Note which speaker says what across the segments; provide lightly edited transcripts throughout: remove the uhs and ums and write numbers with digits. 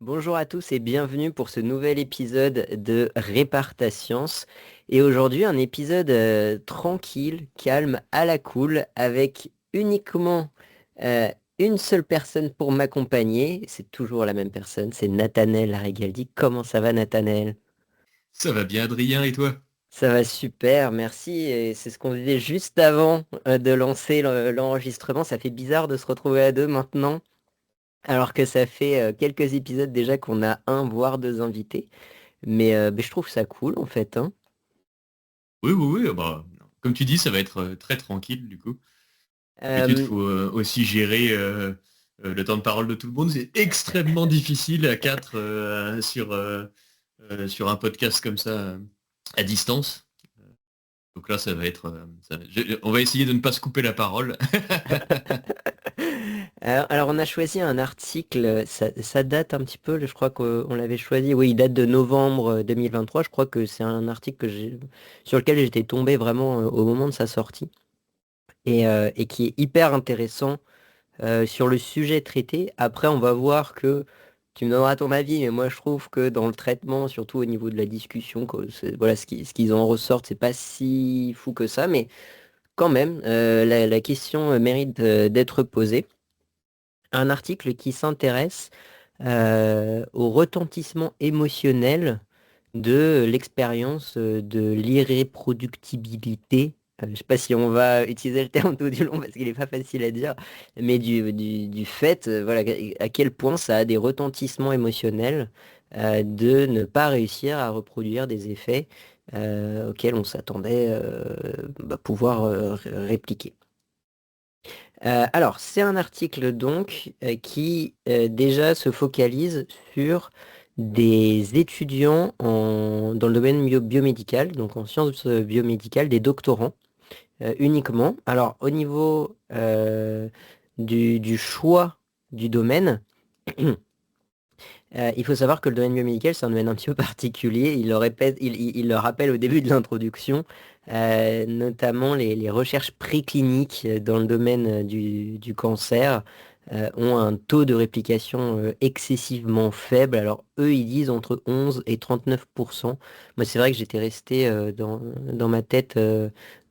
Speaker 1: Bonjour à tous et bienvenue pour ce nouvel épisode de Réparta Science. Et aujourd'hui, un épisode tranquille, calme, à la cool, avec uniquement euh, une seule personne pour m'accompagner. C'est toujours la même personne, c'est Nathanaël Larigaldi. Comment ça va, Nathanaël?
Speaker 2: Ça va bien, Adrien, et toi?
Speaker 1: Ça va super, merci. Et c'est ce qu'on disait juste avant de lancer l'enregistrement. Ça fait bizarre de se retrouver à deux maintenant, alors que ça fait quelques épisodes déjà qu'on a un, voire deux invités. Mais je trouve ça cool en fait, hein.
Speaker 2: Oui, oui, oui, bah, comme tu dis, ça va être très tranquille, du coup. D'habitude, il
Speaker 1: Euh,
Speaker 2: faut aussi gérer le temps de parole de tout le monde. C'est extrêmement difficile à quatre sur un podcast comme ça à distance. Donc là, ça va être... on va essayer de ne pas se couper la parole.
Speaker 1: alors, on a choisi un article, ça date un petit peu, je crois qu'on l'avait choisi, oui, il date de novembre 2023, je crois que c'est un article sur lequel j'étais tombé vraiment au moment de sa sortie, et qui est hyper intéressant sur le sujet traité. Après, on va voir que, tu me donneras ton avis, mais moi je trouve que dans le traitement, surtout au niveau de la discussion, voilà, ce qu'ils en ressortent, c'est pas si fou que ça, mais quand même, la question mérite d'être posée. Un article qui s'intéresse au retentissement émotionnel de l'expérience de l'irréproductibilité. Je ne sais pas si on va utiliser le terme tout du long parce qu'il n'est pas facile à dire, mais du fait, voilà, à quel point ça a des retentissements émotionnels de ne pas réussir à reproduire des effets auxquels on s'attendait pouvoir répliquer. Alors, c'est un article donc qui déjà se focalise sur des étudiants dans le domaine biomédical, donc en sciences biomédicales, des doctorants uniquement. Alors, au niveau du choix du domaine, il faut savoir que le domaine biomédical, c'est un domaine un petit peu particulier. Il le répète, il le rappelle au début de l'introduction, notamment les recherches précliniques dans le domaine du cancer ont un taux de réplication excessivement faible. Alors eux, ils disent entre 11 et 39%. Moi, c'est vrai que j'étais resté dans ma tête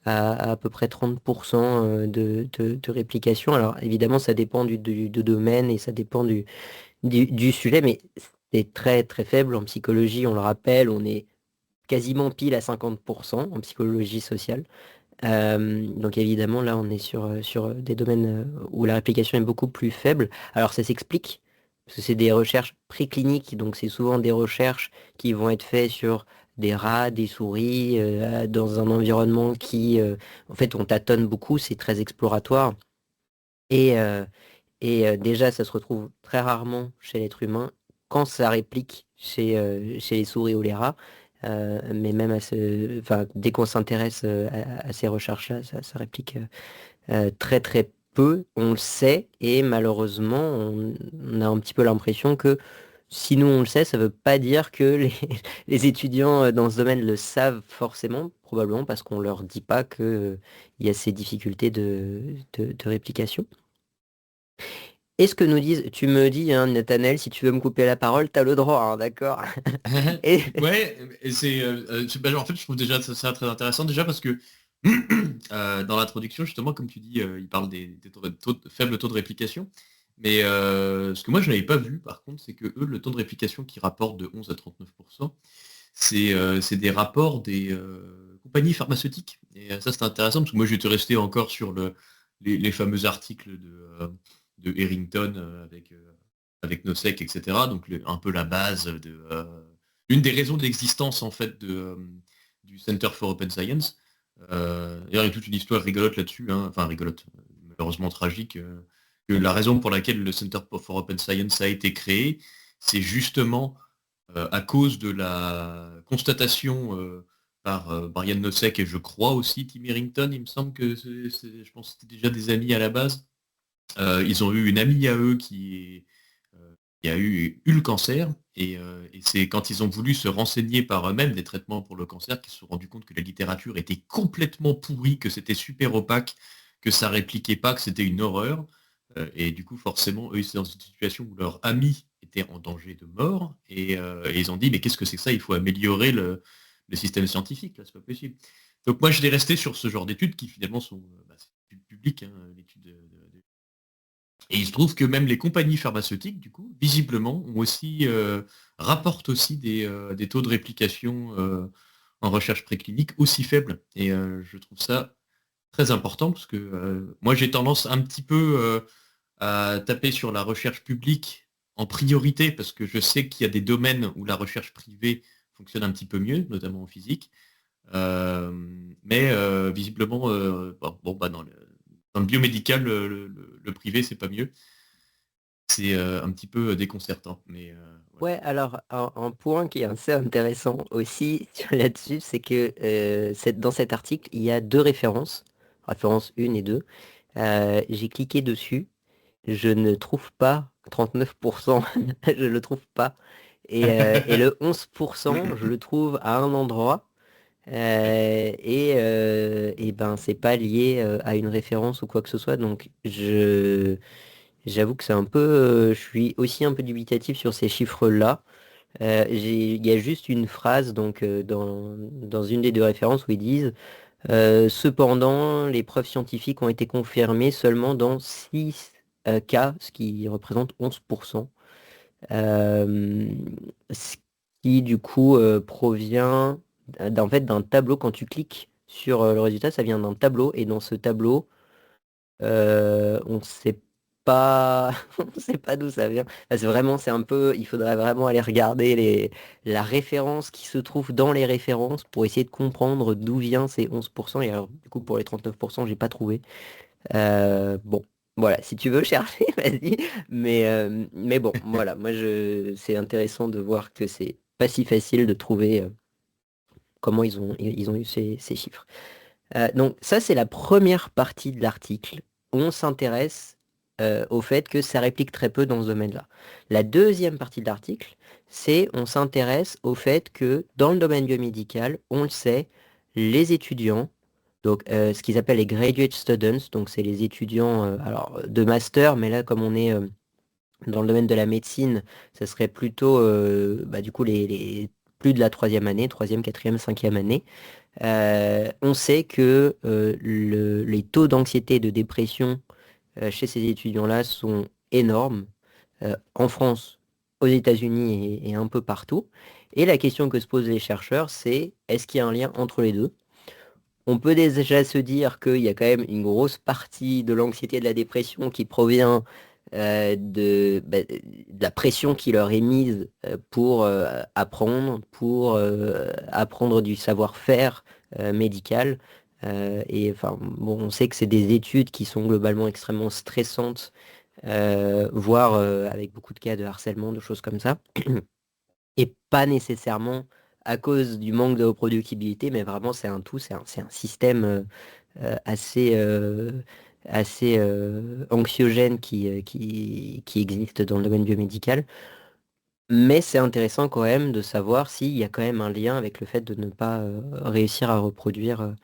Speaker 1: à peu près 30% de réplication. Alors évidemment, ça dépend du domaine et ça dépend du sujet, mais c'est très très faible en psychologie, on le rappelle, on est quasiment pile à 50% en psychologie sociale. Donc évidemment, là, on est sur des domaines où la réplication est beaucoup plus faible. Alors ça s'explique, parce que c'est des recherches précliniques, donc c'est souvent des recherches qui vont être faites sur des rats, des souris, dans un environnement en fait, on tâtonne beaucoup, c'est très exploratoire. Et, euh, et déjà, ça se retrouve très rarement chez l'être humain, quand ça réplique chez les souris ou les rats. Mais même enfin, dès qu'on s'intéresse à ces recherches-là, ça réplique très très peu. On le sait et malheureusement, on a un petit peu l'impression que si nous on le sait, ça ne veut pas dire que les étudiants dans ce domaine le savent forcément, probablement parce qu'on leur dit pas que, il y a ces difficultés de réplication. Et ce que nous disent, tu me dis, hein, Nathanaël, si tu veux me couper la parole, t'as le droit, hein, d'accord? Et
Speaker 2: Ouais, et en fait, je trouve déjà ça très intéressant, déjà parce que dans l'introduction, justement, comme tu dis, il parle des faibles taux de réplication. Mais ce que moi, je n'avais pas vu, par contre, c'est que eux, le taux de réplication qu'ils rapportent de 11 à 39%, c'est des rapports des compagnies pharmaceutiques. Et ça, c'est intéressant, parce que moi, j'étais resté encore sur les fameux articles de Harrington avec Nosek, etc. Donc, un peu la base une des raisons d'existence, en fait, du Center for Open Science. D'ailleurs, il y a toute une histoire rigolote là-dessus, hein. Enfin rigolote, malheureusement tragique, que la raison pour laquelle le Center for Open Science a été créé, c'est justement à cause de la constatation par Brian Nosek et je crois aussi Tim Harrington, il me semble que je pense que c'était déjà des amis à la base. Ils ont eu une amie à eux qui a eu le cancer et c'est quand ils ont voulu se renseigner par eux-mêmes des traitements pour le cancer qu'ils se sont rendus compte que la littérature était complètement pourrie, que c'était super opaque, que ça répliquait pas, que c'était une horreur. Et du coup, forcément, eux, ils étaient dans une situation où leur ami étaient en danger de mort, et ils ont dit mais qu'est-ce que c'est que ça? Il faut améliorer le système scientifique, là, c'est pas possible. Donc moi je vais rester sur ce genre d'études qui finalement sont c'est une étude publique, hein, l'étude et il se trouve que même les compagnies pharmaceutiques, du coup, visiblement, ont aussi rapportent aussi des taux de réplication en recherche préclinique aussi faibles. Et je trouve ça très important parce que moi j'ai tendance un petit peu à taper sur la recherche publique en priorité parce que je sais qu'il y a des domaines où la recherche privée fonctionne un petit peu mieux, notamment en physique. Euh, mais visiblement, dans le biomédical, le privé, c'est pas mieux. C'est un petit peu déconcertant. Mais voilà.
Speaker 1: Ouais, alors un point qui est assez intéressant aussi là-dessus, c'est que dans cet article, il y a deux références, référence 1 et 2. J'ai cliqué dessus, je ne trouve pas 39%, je le trouve pas. Et le 11%, je le trouve à un endroit. Et ben c'est pas lié à une référence ou quoi que ce soit. Donc j'avoue que c'est un peu, je suis aussi un peu dubitatif sur ces chiffres-là. Il y a juste une phrase donc dans une des deux références où ils disent cependant les preuves scientifiques ont été confirmées seulement dans 6 cas, ce qui représente 11%. Euh, Ce qui du coup provient en fait d'un tableau. Quand tu cliques sur le résultat, ça vient d'un tableau, et dans ce tableau on sait pas on sait pas d'où ça vient. Enfin, c'est un peu, il faudrait vraiment aller regarder la référence qui se trouve dans les références pour essayer de comprendre d'où vient ces 11%. Et alors du coup pour les 39%, j'ai pas trouvé. Bon, voilà, si tu veux chercher, vas-y. Mais bon, voilà, c'est intéressant de voir que c'est pas si facile de trouver comment ils ont eu ces chiffres. Donc ça, c'est la première partie de l'article. On s'intéresse au fait que ça réplique très peu dans ce domaine-là. La deuxième partie de l'article, c'est on s'intéresse au fait que dans le domaine biomédical, on le sait, les étudiants, donc ce qu'ils appellent les graduate students, donc c'est les étudiants alors, de master, mais là comme on est dans le domaine de la médecine, ça serait plutôt du coup plus de la troisième année, troisième, quatrième, cinquième année. On sait que les taux d'anxiété et de dépression chez ces étudiants-là sont énormes en France, aux États-Unis et un peu partout. Et la question que se posent les chercheurs, c'est est-ce qu'il y a un lien entre les deux? On peut déjà se dire qu'il y a quand même une grosse partie de l'anxiété et de la dépression qui provient de la pression qui leur est mise pour apprendre du savoir-faire médical. Et enfin, bon, on sait que c'est des études qui sont globalement extrêmement stressantes, voire avec beaucoup de cas de harcèlement, de choses comme ça, et pas nécessairement à cause du manque de reproductibilité, mais vraiment c'est un tout, c'est un système assez anxiogène qui existe dans le domaine biomédical. Mais c'est intéressant quand même de savoir s'il y a quand même un lien avec le fait de ne pas réussir à reproduire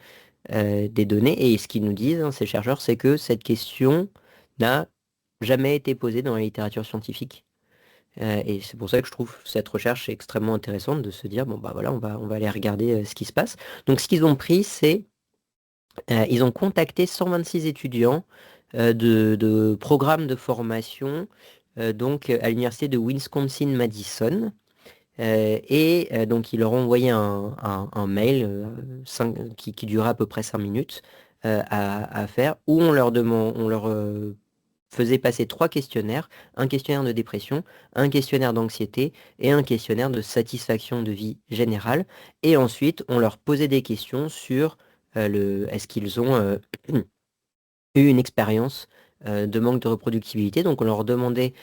Speaker 1: des données. Et ce qu'ils nous disent, hein, ces chercheurs, c'est que cette question n'a jamais été posée dans la littérature scientifique. Et c'est pour ça que je trouve cette recherche extrêmement intéressante de se dire, bon bah voilà, on va aller regarder ce qui se passe. Donc ce qu'ils ont pris, c'est ils ont contacté 126 étudiants de programmes de formation donc à l'université de Wisconsin-Madison. Donc ils leur ont envoyé un mail qui durait à peu près 5 minutes à faire, où on leur faisait passer 3 questionnaires: un questionnaire de dépression, un questionnaire d'anxiété et un questionnaire de satisfaction de vie générale. Et ensuite, on leur posait des questions sur est-ce qu'ils ont eu une expérience de manque de reproductibilité. Donc on leur demandait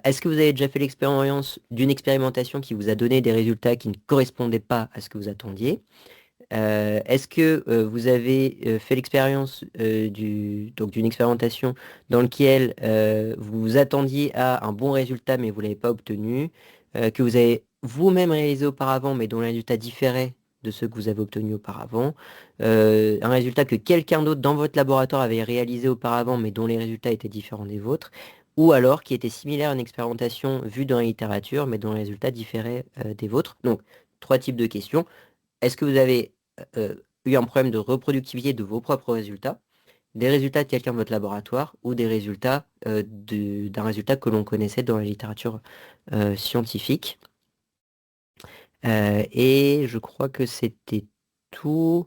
Speaker 1: est-ce que vous avez déjà fait l'expérience d'une expérimentation qui vous a donné des résultats qui ne correspondaient pas à ce que vous attendiez? Est-ce que vous avez fait l'expérience donc d'une expérimentation dans laquelle vous vous attendiez à un bon résultat mais vous ne l'avez pas obtenu, que vous avez vous-même réalisé auparavant mais dont le résultat différait de ceux que vous avez obtenus auparavant, un résultat que quelqu'un d'autre dans votre laboratoire avait réalisé auparavant mais dont les résultats étaient différents des vôtres? ou alors qui étaient similaires à une expérimentation vue dans la littérature, mais dont les résultats différaient des vôtres. Donc, 3 types de questions. Est-ce que vous avez eu un problème de reproductibilité de vos propres résultats, des résultats de quelqu'un de votre laboratoire, ou des résultats d'un résultat que l'on connaissait dans la littérature scientifique? Et je crois que c'était tout.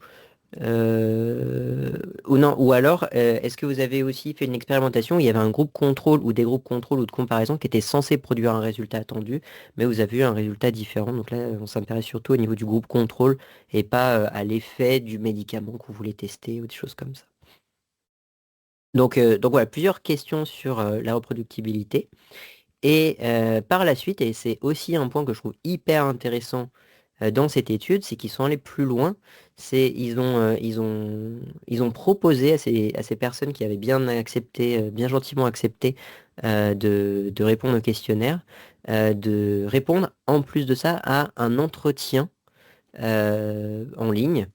Speaker 1: Ou non, ou alors, est-ce que vous avez aussi fait une expérimentation où il y avait un groupe contrôle ou des groupes contrôle ou de comparaison qui étaient censés produire un résultat attendu, mais vous avez eu un résultat différent? Donc là, on s'intéresse surtout au niveau du groupe contrôle et pas à l'effet du médicament que vous voulez tester ou des choses comme ça. Donc voilà, plusieurs questions sur la reproductibilité. Et par la suite, et c'est aussi un point que je trouve hyper intéressant dans cette étude, c'est qu'ils sont allés plus loin. Ils ont proposé à ces personnes qui avaient bien accepté, bien gentiment accepté de répondre au questionnaire, de répondre en plus de ça à un entretien en ligne.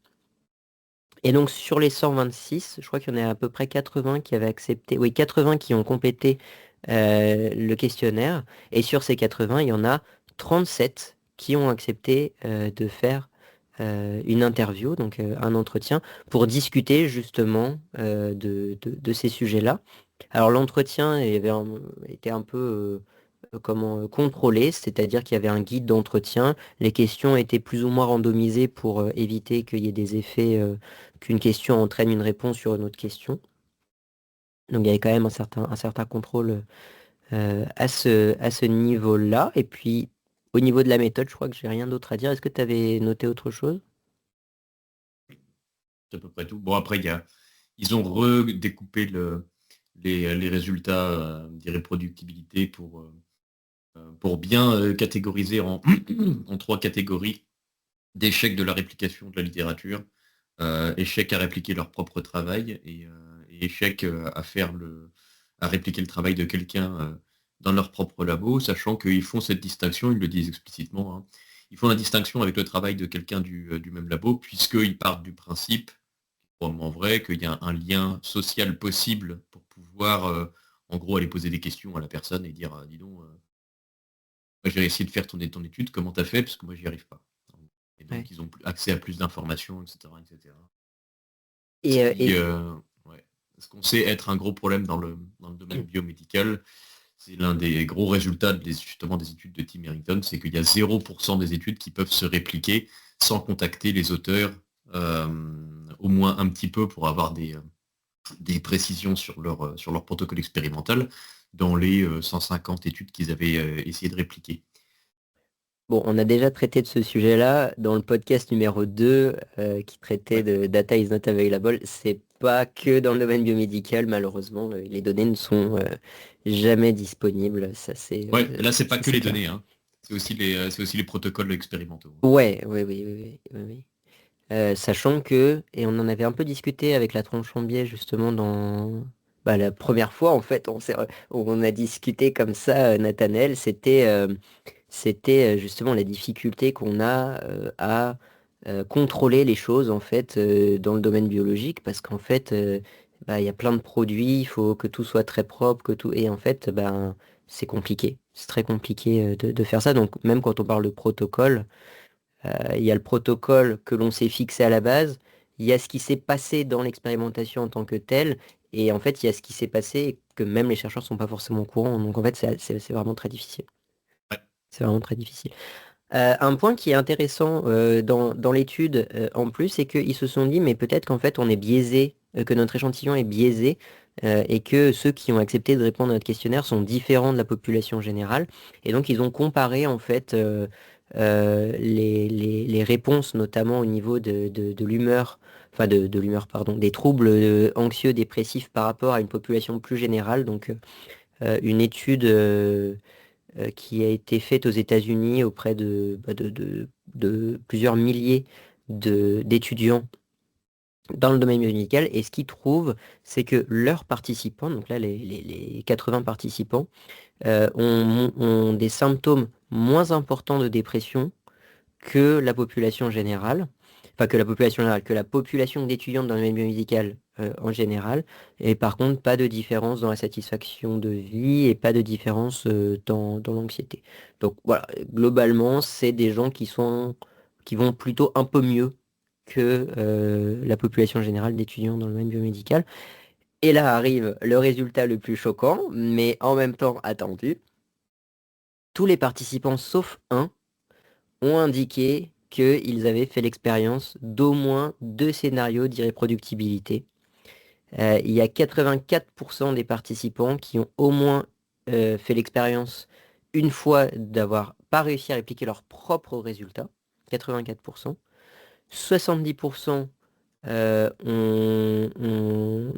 Speaker 1: Et donc sur les 126, je crois qu'il y en a à peu près 80 qui avaient accepté, oui, 80 qui ont complété le questionnaire. Et sur ces 80, il y en a 37 qui ont accepté de faire une interview, donc un entretien, pour discuter justement de ces sujets-là. Alors l'entretien était un peu contrôlé, c'est-à-dire qu'il y avait un guide d'entretien. Les questions étaient plus ou moins randomisées pour éviter qu'il y ait des effets, qu'une question entraîne une réponse sur une autre question. Donc il y avait quand même un certain contrôle à ce niveau-là. Et puis au niveau de la méthode, je crois que j'ai rien d'autre à dire. Est-ce que tu avais noté autre chose?
Speaker 2: C'est à peu près tout. Bon, après, ils ont redécoupé les résultats d'irréproductibilité pour bien catégoriser en 3 catégories d'échecs de la réplication de la littérature, échecs à répliquer leur propre travail et échecs à répliquer le travail de quelqu'un dans leur propre labo, sachant qu'ils font cette distinction, ils le disent explicitement, hein. Ils font la distinction avec le travail de quelqu'un du même labo, puisqu'ils partent du principe, probablement vrai, qu'il y a un lien social possible pour pouvoir, en gros, aller poser des questions à la personne et dire, dis donc, moi, j'ai essayé de faire ton étude, comment tu as fait? Parce que moi, j'y arrive pas. Et
Speaker 1: Ouais.
Speaker 2: donc, ils ont accès à plus d'informations, etc., etc. Ce
Speaker 1: Et,
Speaker 2: qui, ouais, ce qu'on sait être un gros problème dans le domaine biomédical, c'est l'un des gros résultats justement des études de Tim Harrington, c'est qu'il y a 0% des études qui peuvent se répliquer sans contacter les auteurs au moins un petit peu pour avoir des précisions sur leur protocole expérimental dans les 150 études qu'ils avaient essayé de répliquer.
Speaker 1: bon, on a déjà traité de ce sujet-là dans le podcast numéro 2 qui traitait
Speaker 2: Ouais.
Speaker 1: de Data is not available. C'est pas que dans le domaine biomédical, malheureusement, les données ne sont jamais disponibles. Ça, c'est
Speaker 2: Ouais, mais là, c'est pas
Speaker 1: ça,
Speaker 2: que
Speaker 1: c'est
Speaker 2: les
Speaker 1: clair.
Speaker 2: données, hein. C'est aussi les protocoles expérimentaux.
Speaker 1: Ouais, oui, oui, oui, oui, oui, oui. Sachant que, et on en avait un peu discuté avec la tronche en biais justement dans la première fois en fait, on a discuté comme ça, Nathanaël, c'était justement la difficulté qu'on a à contrôler les choses en fait dans le domaine biologique parce qu'en fait il y a plein de produits, il faut que tout soit très propre, que tout et en fait c'est compliqué, c'est très compliqué de faire ça. Donc même quand on parle de protocole, il y a le protocole que l'on s'est fixé à la base, il y a ce qui s'est passé dans l'expérimentation en tant que tel, et en fait, il y a ce qui s'est passé et que même les chercheurs ne sont pas forcément au courant. Donc en fait, c'est vraiment très difficile.
Speaker 2: Ouais.
Speaker 1: C'est vraiment très difficile. Un point qui est intéressant dans l'étude en plus, c'est qu'ils se sont dit, mais peut-être qu'en fait, on est biaisé, que notre échantillon est biaisé, et que ceux qui ont accepté de répondre à notre questionnaire sont différents de la population générale. Et donc, ils ont comparé en fait les réponses, notamment au niveau de l'humeur, enfin de l'humeur, pardon, des troubles anxieux, dépressifs par rapport à une population plus générale. Donc, une étude qui a été faite aux États-Unis auprès de plusieurs milliers d'étudiants dans le domaine médical. Et ce qu'ils trouvent, c'est que leurs participants, donc là les 80 participants, ont des symptômes moins importants de dépression que la population générale, enfin que la population générale, que la population d'étudiants dans le domaine biomédical en général. Et par contre, pas de différence dans la satisfaction de vie et pas de différence dans l'anxiété. Donc voilà, globalement, c'est des gens qui vont plutôt un peu mieux que la population générale d'étudiants dans le domaine biomédical. Et là arrive le résultat le plus choquant, mais en même temps attendu. Tous les participants, sauf un, ont indiqué qu'ils avaient fait l'expérience d'au moins 2 scénarios d'irréproductibilité. Il y a 84% des participants qui ont au moins fait l'expérience une fois d'avoir pas réussi à répliquer leurs propres résultats. 84%. 70%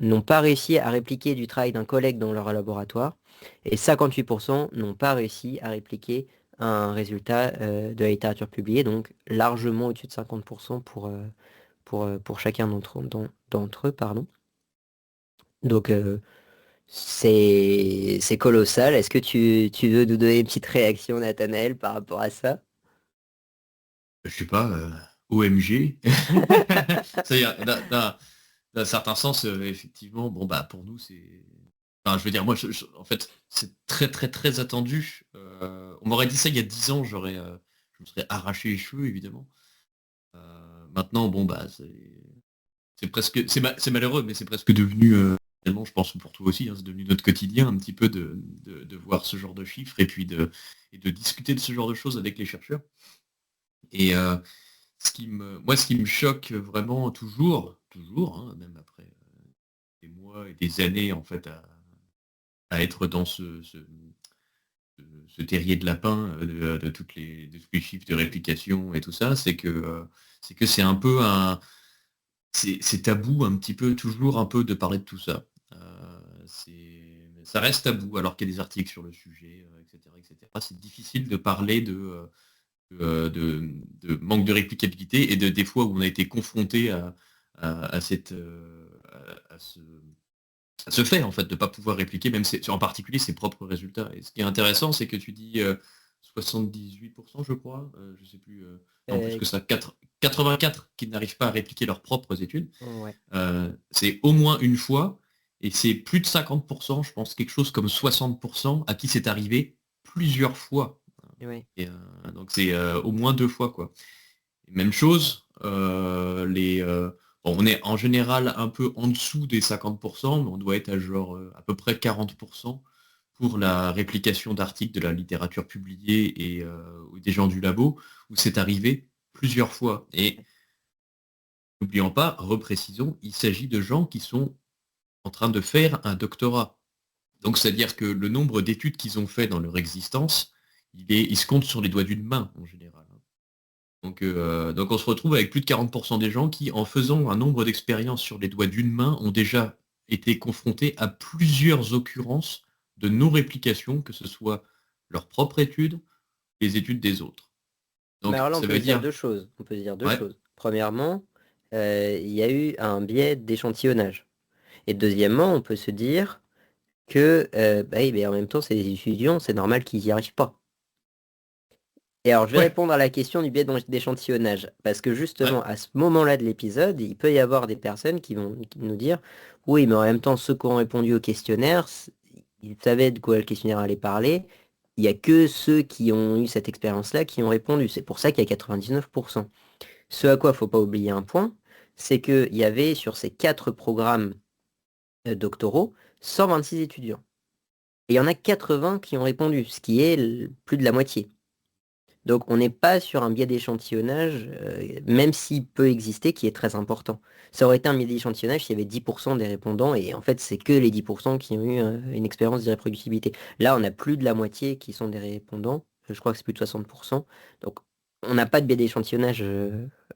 Speaker 1: n'ont pas réussi à répliquer du travail d'un collègue dans leur laboratoire. Et 58% n'ont pas réussi à répliquer un résultat de la littérature publiée, donc largement au-dessus de 50% pour chacun d'entre eux. Pardon. Donc c'est colossal. Est-ce que tu veux nous donner une petite réaction, Nathanaël, par rapport à ça?
Speaker 2: Je sais pas, OMG. C'est-à-dire, d'un certain sens, effectivement, bon bah pour nous c'est. Enfin, je veux dire, moi, en fait, c'est très très très attendu. On m'aurait dit ça il y a 10 ans, je me serais arraché les cheveux, évidemment. Maintenant, bon bah c'est presque, c'est malheureux, mais c'est presque devenu, finalement, je pense pour toi aussi, hein, c'est devenu notre quotidien un petit peu de voir ce genre de chiffres et de discuter de ce genre de choses avec les chercheurs. Et moi, ce qui me choque vraiment toujours, hein, même après des mois et des années en fait à être dans ce terrier de lapin de tous les chiffres de réplication et tout ça, c'est que c'est un peu c'est tabou un petit peu toujours un peu de parler de tout ça. Ça reste tabou alors qu'il y a des articles sur le sujet, etc., etc. C'est difficile de parler de manque de réplicabilité et des fois où on a été confronté à ce fait en fait de ne pas pouvoir répliquer même en particulier ses propres résultats. Et ce qui est intéressant, c'est que tu dis 78%, je crois, je sais plus, non plus
Speaker 1: Euh,
Speaker 2: que ça, 84 qui n'arrivent pas à répliquer leurs propres études.
Speaker 1: ouais.
Speaker 2: C'est au moins une fois, et c'est plus de 50%, je pense quelque chose comme 60% à qui c'est arrivé plusieurs fois.
Speaker 1: Ouais.
Speaker 2: Et, donc c'est au moins 2 fois quoi. Et même chose, bon, on est en général un peu en dessous des 50%, mais on doit être à genre à peu près 40% pour la réplication d'articles de la littérature publiée et ou des gens du labo, où c'est arrivé plusieurs fois. Et n'oublions pas, reprécisons, il s'agit de gens qui sont en train de faire un doctorat. Donc c'est-à-dire que le nombre d'études qu'ils ont fait dans leur existence, il se compte sur les doigts d'une main en général. Donc on se retrouve avec plus de 40% des gens qui, en faisant un nombre d'expériences sur les doigts d'une main, ont déjà été confrontés à plusieurs occurrences de non-réplication, que ce soit leur propre étude, les études des autres.
Speaker 1: Mais
Speaker 2: Donc
Speaker 1: alors là, on
Speaker 2: ça
Speaker 1: peut
Speaker 2: veut
Speaker 1: se dire
Speaker 2: dire,
Speaker 1: deux choses. On peut se dire deux
Speaker 2: ouais,
Speaker 1: choses. Premièrement, il y a eu un biais d'échantillonnage. Et deuxièmement, on peut se dire que, bah oui, mais en même temps, c'est des étudiants, c'est normal qu'ils n'y arrivent pas. Et alors, je vais
Speaker 2: ouais,
Speaker 1: répondre à la question du biais d'échantillonnage. Parce que
Speaker 2: ouais,
Speaker 1: justement, à ce moment-là de l'épisode, il peut y avoir des personnes qui nous dire, oui, mais en même temps, ceux qui ont répondu au questionnaire, ils savaient de quoi le questionnaire allait parler. Il n'y a que ceux qui ont eu cette expérience-là qui ont répondu. C'est pour ça qu'il y a 99%. Ce à quoi il ne faut pas oublier un point, c'est qu'il y avait sur ces 4 programmes doctoraux 126 étudiants. Et il y en a 80 qui ont répondu, ce qui est plus de la moitié. Donc on n'est pas sur un biais d'échantillonnage, même s'il peut exister, qui est très important. Ça aurait été un biais d'échantillonnage s'il y avait 10% des répondants, et en fait c'est que les 10% qui ont eu une expérience d'irréproductibilité. Là on a plus de la moitié qui sont des répondants, je crois que c'est plus de 60%. Donc on n'a pas de biais d'échantillonnage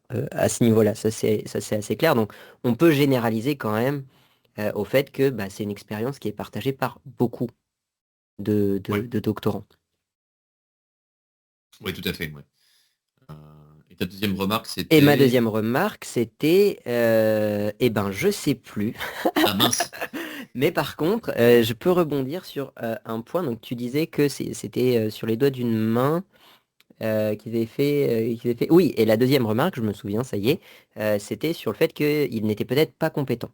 Speaker 1: à ce niveau-là, ça c'est assez clair. Donc on peut généraliser quand même au fait que bah, c'est une expérience qui est partagée par beaucoup
Speaker 2: ouais,
Speaker 1: de doctorants.
Speaker 2: ouais, tout à fait. Ouais. Euh, et ta deuxième remarque,
Speaker 1: Et ma
Speaker 2: c'était,
Speaker 1: deuxième remarque, c'était, eh ben, je sais plus.
Speaker 2: ah mince,
Speaker 1: Mais par contre, je peux rebondir sur un point. Donc, tu disais que c'était sur les doigts d'une main qu'ils avaient fait. Oui, et la deuxième remarque, je me souviens, ça y est, c'était sur le fait qu'ils n'étaient peut-être pas compétents.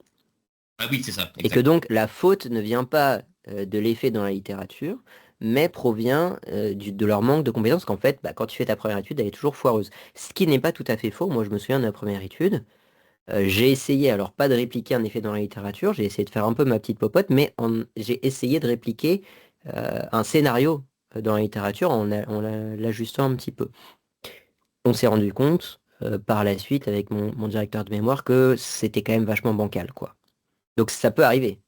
Speaker 2: Ah oui, c'est ça,
Speaker 1: Et que
Speaker 2: exact.
Speaker 1: donc la faute ne vient pas de l'effet dans la littérature, mais provient de leur manque de compétences, qu'en fait, bah, quand tu fais ta première étude, elle est toujours foireuse. Ce qui n'est pas tout à fait faux. Moi, je me souviens de la première étude. J'ai essayé, alors pas de répliquer un effet dans la littérature, j'ai essayé de faire un peu ma petite popote, mais j'ai essayé de répliquer un scénario dans la littérature en l'ajustant un petit peu. On s'est rendu compte par la suite avec mon directeur de mémoire que c'était quand même vachement bancal, quoi. Donc ça peut arriver.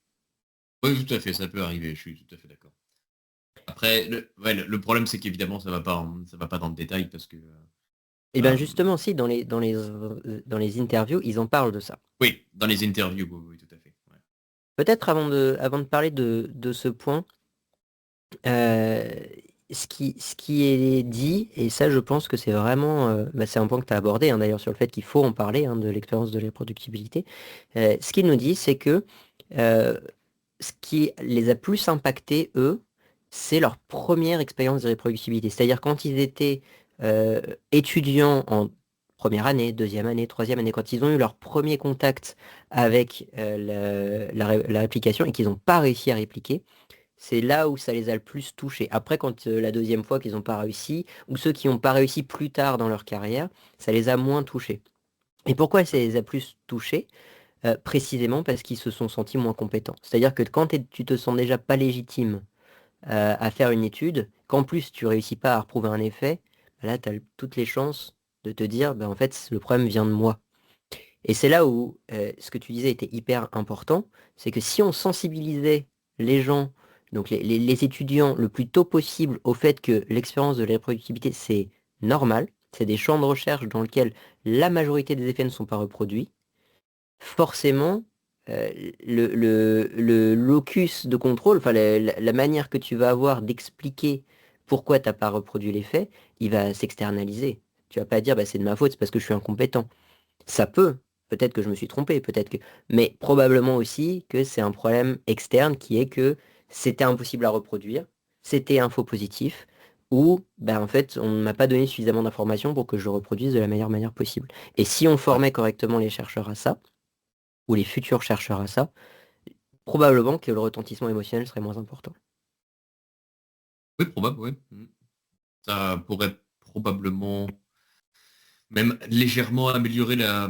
Speaker 2: Oui, tout à fait, ça peut arriver, je suis tout à fait d'accord. Après, ouais, le problème, c'est qu'évidemment, ça va pas dans le détail parce que...
Speaker 1: Et bien
Speaker 2: euh,
Speaker 1: justement, si, dans les interviews, ils en parlent de ça.
Speaker 2: oui, dans les interviews, oui, oui, tout à fait. Ouais.
Speaker 1: Peut-être avant de parler de ce point, euh, ce qui est dit, et ça je pense que c'est vraiment, bah, c'est un point que tu as abordé hein, d'ailleurs sur le fait qu'il faut en parler hein, de l'expérience de la reproductibilité, ce qu'il nous dit, c'est que euh, ce qui les a plus impactés, eux, c'est leur première expérience de reproductibilité. C'est-à-dire quand ils étaient euh, étudiants en première année, deuxième année, troisième année, quand ils ont eu leur premier contact avec la réplication et qu'ils n'ont pas réussi à répliquer, c'est là où ça les a le plus touchés. Après, quand la deuxième fois qu'ils n'ont pas réussi, ou ceux qui n'ont pas réussi plus tard dans leur carrière, ça les a moins touchés. Et pourquoi ça les a plus touchés? Précisément parce qu'ils se sont sentis moins compétents. C'est-à-dire que quand tu te sens déjà pas légitime à faire une étude, qu'en plus tu réussis pas à reprouver un effet, bah là tu as toutes les chances de te dire, bah, en fait, le problème vient de moi. Et c'est là où ce que tu disais était hyper important, c'est que si on sensibilisait les gens, donc les étudiants, le plus tôt possible au fait que l'expérience de la reproductibilité, c'est normal, c'est des champs de recherche dans lesquels la majorité des effets ne sont pas reproduits, forcément, euh, le locus de contrôle, enfin la manière que tu vas avoir d'expliquer pourquoi tu n'as pas reproduit l'effet, il va s'externaliser. Tu vas pas dire bah, c'est de ma faute, c'est parce que je suis incompétent. Ça peut, peut-être que je me suis trompé, peut-être que, mais probablement aussi que c'est un problème externe qui est que c'était impossible à reproduire, c'était un faux positif, ou ben en fait on ne m'a pas donné suffisamment d'informations pour que je le reproduise de la meilleure manière possible. Et si on
Speaker 2: Ouais.
Speaker 1: formait correctement les chercheurs à ça, ou les futurs chercheurs à ça, probablement que le retentissement émotionnel serait moins important.
Speaker 2: Oui, probable, oui. Mm. Ça pourrait probablement même légèrement améliorer la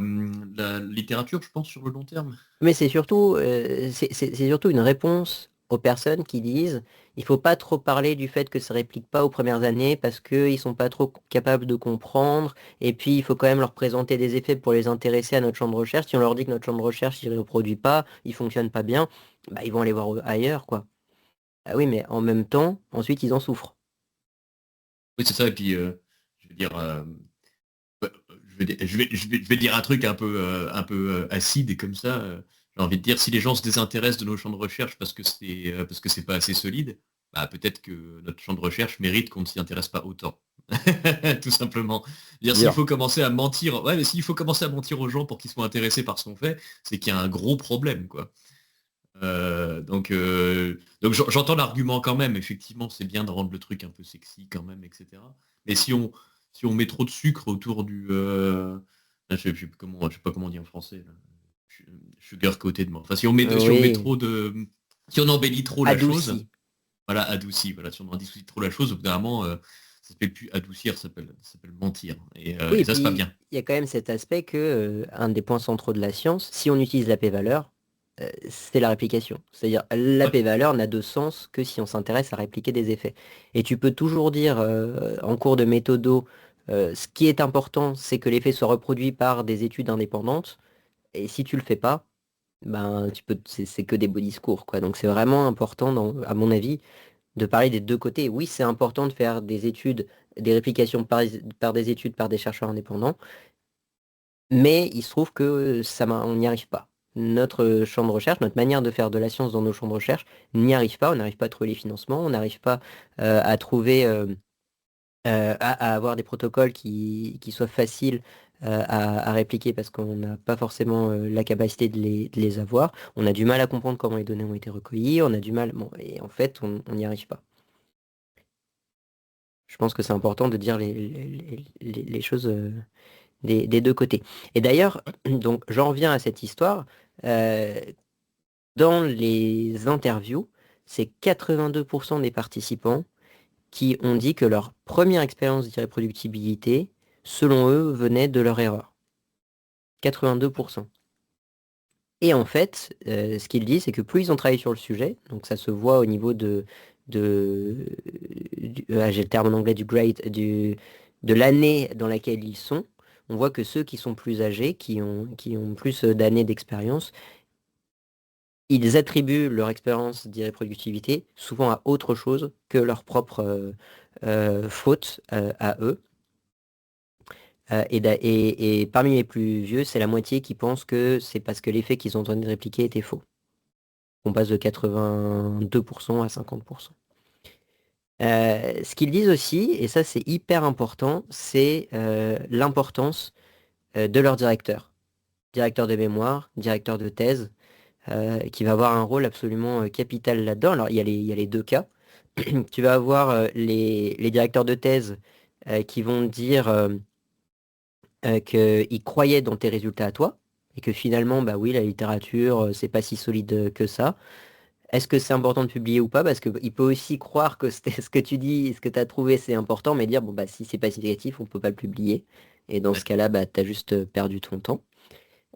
Speaker 2: littérature, je pense, sur le long terme.
Speaker 1: Mais c'est surtout, c'est surtout une réponse aux personnes qui disent il faut pas trop parler du fait que ça réplique pas aux premières années parce qu'ils sont pas trop capables de comprendre. Et puis il faut quand même leur présenter des effets pour les intéresser à notre champ de recherche. Si on leur dit que notre champ de recherche il ne reproduit pas, il fonctionne pas bien, bah, ils vont aller voir ailleurs, quoi. Ah oui, mais en même temps, ensuite ils en souffrent.
Speaker 2: Oui, c'est ça. Et puis, je veux dire, je vais dire un truc un peu acide et comme ça. J'ai envie de dire, si les gens se désintéressent de nos champs de recherche parce que c'est pas assez solide, bah, peut-être que notre champ de recherche mérite qu'on ne s'y intéresse pas autant. Tout simplement. Dire s'il
Speaker 1: Dur.
Speaker 2: faut commencer à mentir, ouais, mais s'il faut commencer à mentir aux gens pour qu'ils soient intéressés par ce qu'on fait, c'est qu'il y a un gros problème, quoi. Donc j'entends l'argument quand même. Effectivement, c'est bien de rendre le truc un peu sexy quand même, etc. Mais si on met trop de sucre autour du, je sais pas comment on dit en français, là. Sugar coated, moi. Enfin, si on met
Speaker 1: Oui,
Speaker 2: trop de, si on embellit trop la chose,
Speaker 1: adouci.
Speaker 2: voilà, adouci. Voilà, si on adoucit trop la chose, au bout d'un moment, ça s'appelle plus adoucir, ça s'appelle mentir.
Speaker 1: Oui,
Speaker 2: Et
Speaker 1: et
Speaker 2: ça, c'est pas
Speaker 1: puis
Speaker 2: bien.
Speaker 1: il y a quand même cet aspect que un des points centraux de la science, si on utilise la p-valeur, c'est la réplication. C'est-à-dire la
Speaker 2: Ouais.
Speaker 1: p-valeur n'a de sens que si on s'intéresse à répliquer des effets. Et tu peux toujours dire en cours de méthodo, ce qui est important, c'est que l'effet soit reproduit par des études indépendantes. Et si tu le fais pas, ben c'est que des beaux discours, quoi. Donc c'est vraiment important, à mon avis, de parler des deux côtés. Oui, c'est important de faire des études, des réplications par des études par des chercheurs indépendants, mais il se trouve que on n'y arrive pas. Notre champ de recherche, notre manière de faire de la science dans nos champs de recherche n'y arrive pas. On n'arrive pas à trouver les financements, on n'arrive pas à trouver, à avoir des protocoles qui soient faciles à répliquer parce qu'on n'a pas forcément la capacité de les avoir. On a du mal à comprendre comment les données ont été recueillies, on a du mal, bon, et en fait, on n'y arrive pas. Je pense que c'est important de dire les choses des deux côtés. Et d'ailleurs, donc j'en reviens à cette histoire. euh, Dans les interviews, c'est 82% des participants qui ont dit que leur première expérience d'irréproductibilité, selon eux, venait de leur erreur. 82%. Et en fait, ce qu'ils disent, c'est que plus ils ont travaillé sur le sujet, donc ça se voit au niveau j'ai le terme en anglais du grade, de l'année dans laquelle ils sont, on voit que ceux qui sont plus âgés, qui ont plus d'années d'expérience, ils attribuent leur expérience d'irréproductivité souvent à autre chose que leur propre faute à eux. Et parmi les plus vieux, c'est la moitié qui pense que c'est parce que l'effet qu'ils ont entendu répliquer était faux. On passe de 82% à 50%. Ce qu'ils disent aussi, et ça c'est hyper important, c'est l'importance de leur directeur. Directeur de mémoire, directeur de thèse, qui va avoir un rôle absolument capital là-dedans. Alors il y a les deux cas. Tu vas avoir les directeurs de thèse qui vont dire qu'ils croyaient dans tes résultats à toi, et que finalement, bah oui, la littérature, c'est pas si solide que ça. Est-ce que c'est important de publier ou pas? Parce qu'il peut aussi croire que ce que tu dis, ce que tu as trouvé, c'est important, mais dire, bon, bah, si c'est pas significatif, on peut pas le publier. Et dans ce
Speaker 2: Ouais.
Speaker 1: cas-là, bah, tu as juste perdu ton temps.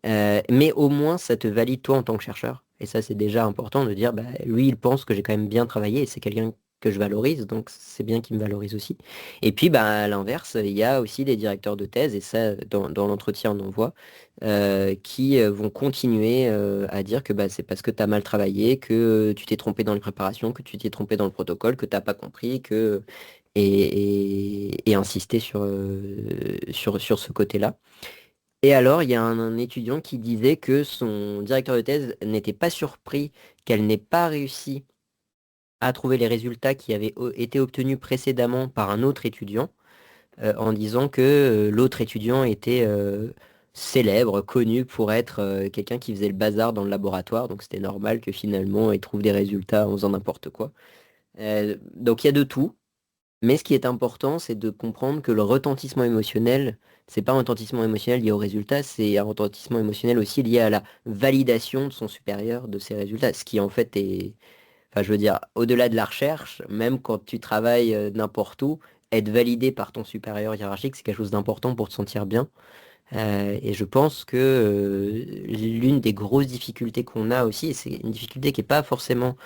Speaker 1: Mais au moins, ça te valide toi en tant que chercheur. Et ça, c'est déjà important de dire, bah, lui, il pense que j'ai quand même bien travaillé et c'est quelqu'un que je valorise, donc c'est bien qu'il me valorise aussi. Et puis, bah, à l'inverse, il y a aussi des directeurs de thèse, et ça, dans l'entretien, on en voit, qui vont continuer à dire que bah, c'est parce que tu as mal travaillé, que tu t'es trompé dans les préparations, que tu t'es trompé dans le protocole, que tu n'as pas compris, et insister sur ce côté-là. Et alors, il y a un étudiant qui disait que son directeur de thèse n'était pas surpris qu'elle n'ait pas réussi à trouver les résultats qui avaient été obtenus précédemment par un autre étudiant, en disant que l'autre étudiant était célèbre, connu pour être quelqu'un qui faisait le bazar dans le laboratoire, donc c'était normal que finalement il trouve des résultats en faisant n'importe quoi. Donc il y a de tout. Mais ce qui est important, c'est de comprendre que le retentissement émotionnel, c'est pas un retentissement émotionnel lié au résultat, c'est un retentissement émotionnel aussi lié à la validation de son supérieur de ses résultats. Ce qui en fait est, enfin je veux dire, au-delà de la recherche, même quand tu travailles n'importe où, être validé par ton supérieur hiérarchique, c'est quelque chose d'important pour te sentir bien. Et je pense que l'une des grosses difficultés qu'on a aussi, et c'est une difficulté qui n'est pas forcément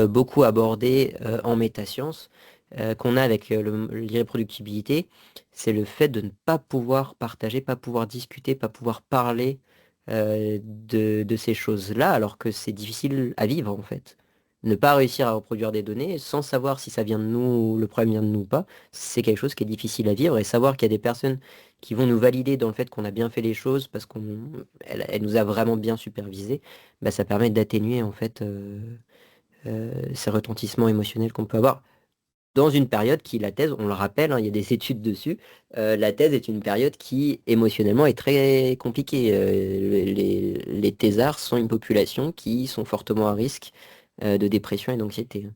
Speaker 1: beaucoup abordée en métasciences, qu'on a avec l'irréproductibilité, c'est le fait de ne pas pouvoir partager, pas pouvoir discuter, pas pouvoir parler de ces choses-là, alors que c'est difficile à vivre en fait. Ne pas réussir à reproduire des données sans savoir si ça vient de nous, le problème vient de nous ou pas, c'est quelque chose qui est difficile à vivre. Et savoir qu'il y a des personnes qui vont nous valider dans le fait qu'on a bien fait les choses parce qu'elle nous a vraiment bien supervisé, bah, ça permet d'atténuer en fait ces retentissements émotionnels qu'on peut avoir. Dans une période qui, la thèse, on le rappelle, hein, il y a des études dessus, la thèse est une période qui émotionnellement est très compliquée. Les thésards sont une population qui sont fortement à risque de dépression et d'anxiété.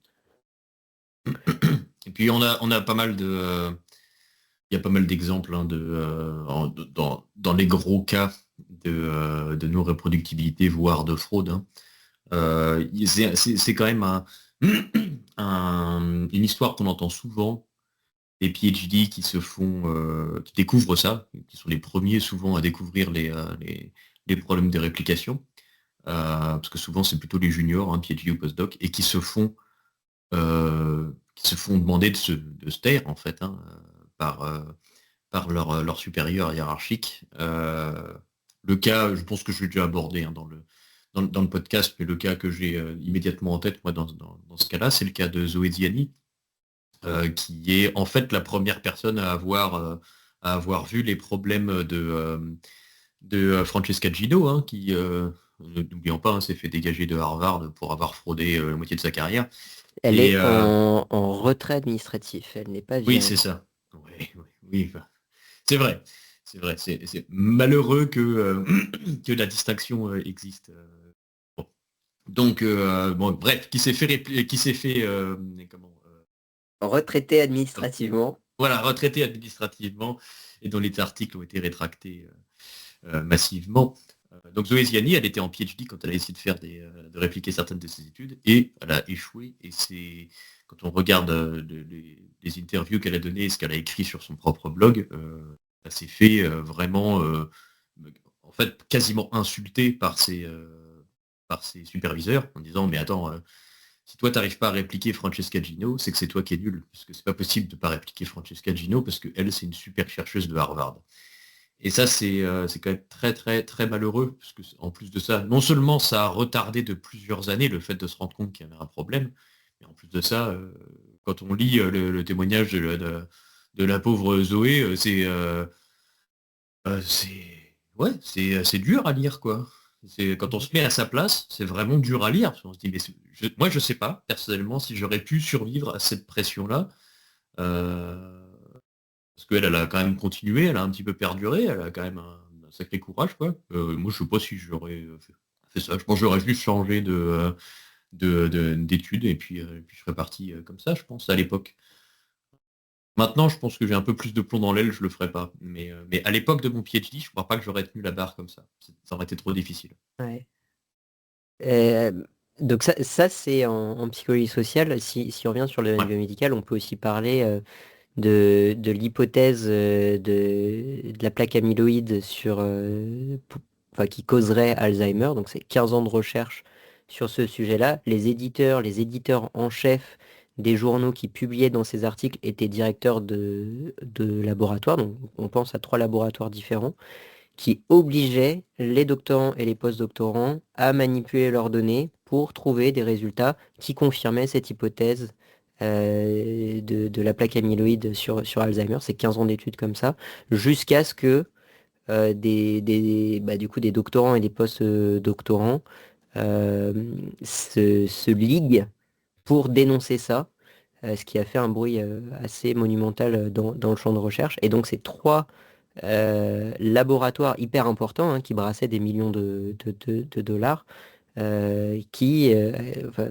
Speaker 2: Et puis on a pas mal il y a pas mal d'exemples hein, dans les gros cas de non-reproductibilité, voire de fraude. Hein. C'est quand même une histoire qu'on entend souvent, des PhD qui découvrent ça, qui sont les premiers souvent à découvrir les problèmes des réplications, parce que souvent c'est plutôt les juniors, hein, PhD ou postdoc, et qui se font demander de se taire en fait, hein, par leur supérieur hiérarchique. Le cas, je pense que je l'ai déjà abordé hein, dans le podcast, mais le cas que j'ai immédiatement en tête, moi, dans ce cas-là, c'est le cas de Zoé Ziani, qui est en fait la première personne à avoir vu les problèmes de Francesca Gino, hein, qui, n'oublions pas, hein, s'est fait dégager de Harvard pour avoir fraudé la moitié de sa carrière.
Speaker 1: Elle
Speaker 2: Et
Speaker 1: est en retrait administratif, elle n'est pas
Speaker 2: oui,
Speaker 1: virée
Speaker 2: c'est
Speaker 1: encore.
Speaker 2: ça. Oui, oui, oui, enfin, c'est vrai. C'est vrai. C'est malheureux que la distinction existe. Bon. Donc, bon, bref, comment,
Speaker 1: Retraité
Speaker 2: euh,
Speaker 1: administrativement.
Speaker 2: voilà, retraité administrativement et dont les articles ont été rétractés massivement. Donc Zoé Ziani, elle était en PhD quand elle a essayé de répliquer certaines de ses études et elle a échoué. Et c'est quand on regarde les interviews qu'elle a données et ce qu'elle a écrit sur son propre blog, ça s'est fait vraiment, en fait, quasiment insulté par ses superviseurs en disant mais attends, si toi t'arrives pas à répliquer Francesca Gino, c'est que c'est toi qui es nul, parce que c'est pas possible de pas répliquer Francesca Gino parce que elle c'est une super chercheuse de Harvard. Et ça, c'est quand même très, très, très malheureux, parce que en plus de ça, non seulement ça a retardé de plusieurs années le fait de se rendre compte qu'il y avait un problème, mais en plus de ça, quand on lit le témoignage de la pauvre Zoé, ouais, c'est dur à lire, quoi. Quand on se met à sa place, c'est vraiment dur à lire. Parce qu'on se dit, mais moi, je sais pas, personnellement, si j'aurais pu survivre à cette pression-là. Euh, Parce qu'elle, elle a quand même continué, elle a un petit peu perduré, elle a quand même un sacré courage, quoi. Moi, je sais pas si j'aurais fait ça. Je pense que j'aurais juste changé d'études et puis je serais parti comme ça, je pense, à l'époque. Maintenant, je pense que j'ai un peu plus de plomb dans l'aile, je le ferais pas. Mais à l'époque de mon PhD, je crois pas que j'aurais tenu la barre comme ça. Ça aurait été trop difficile.
Speaker 1: Ouais. Donc ça c'est en psychologie sociale. Si on revient sur le domaine
Speaker 2: Ouais.
Speaker 1: biomédical, on peut aussi parler de l'hypothèse de la plaque amyloïde enfin, qui causerait Alzheimer. Donc c'est 15 ans de recherche sur ce sujet-là. Les éditeurs en chef des journaux qui publiaient dans ces articles étaient directeurs de laboratoires. Donc on pense à 3 laboratoires différents qui obligeait les doctorants et les post-doctorants à manipuler leurs données pour trouver des résultats qui confirmaient cette hypothèse de la plaque amyloïde sur Alzheimer. C'est 15 ans d'études comme ça, jusqu'à ce que du coup, des doctorants et des post-doctorants euh, se liguent pour dénoncer ça, ce qui a fait un bruit assez monumental dans le champ de recherche. Et donc ces 3 laboratoires hyper importants qui brassaient des millions de dollars, enfin,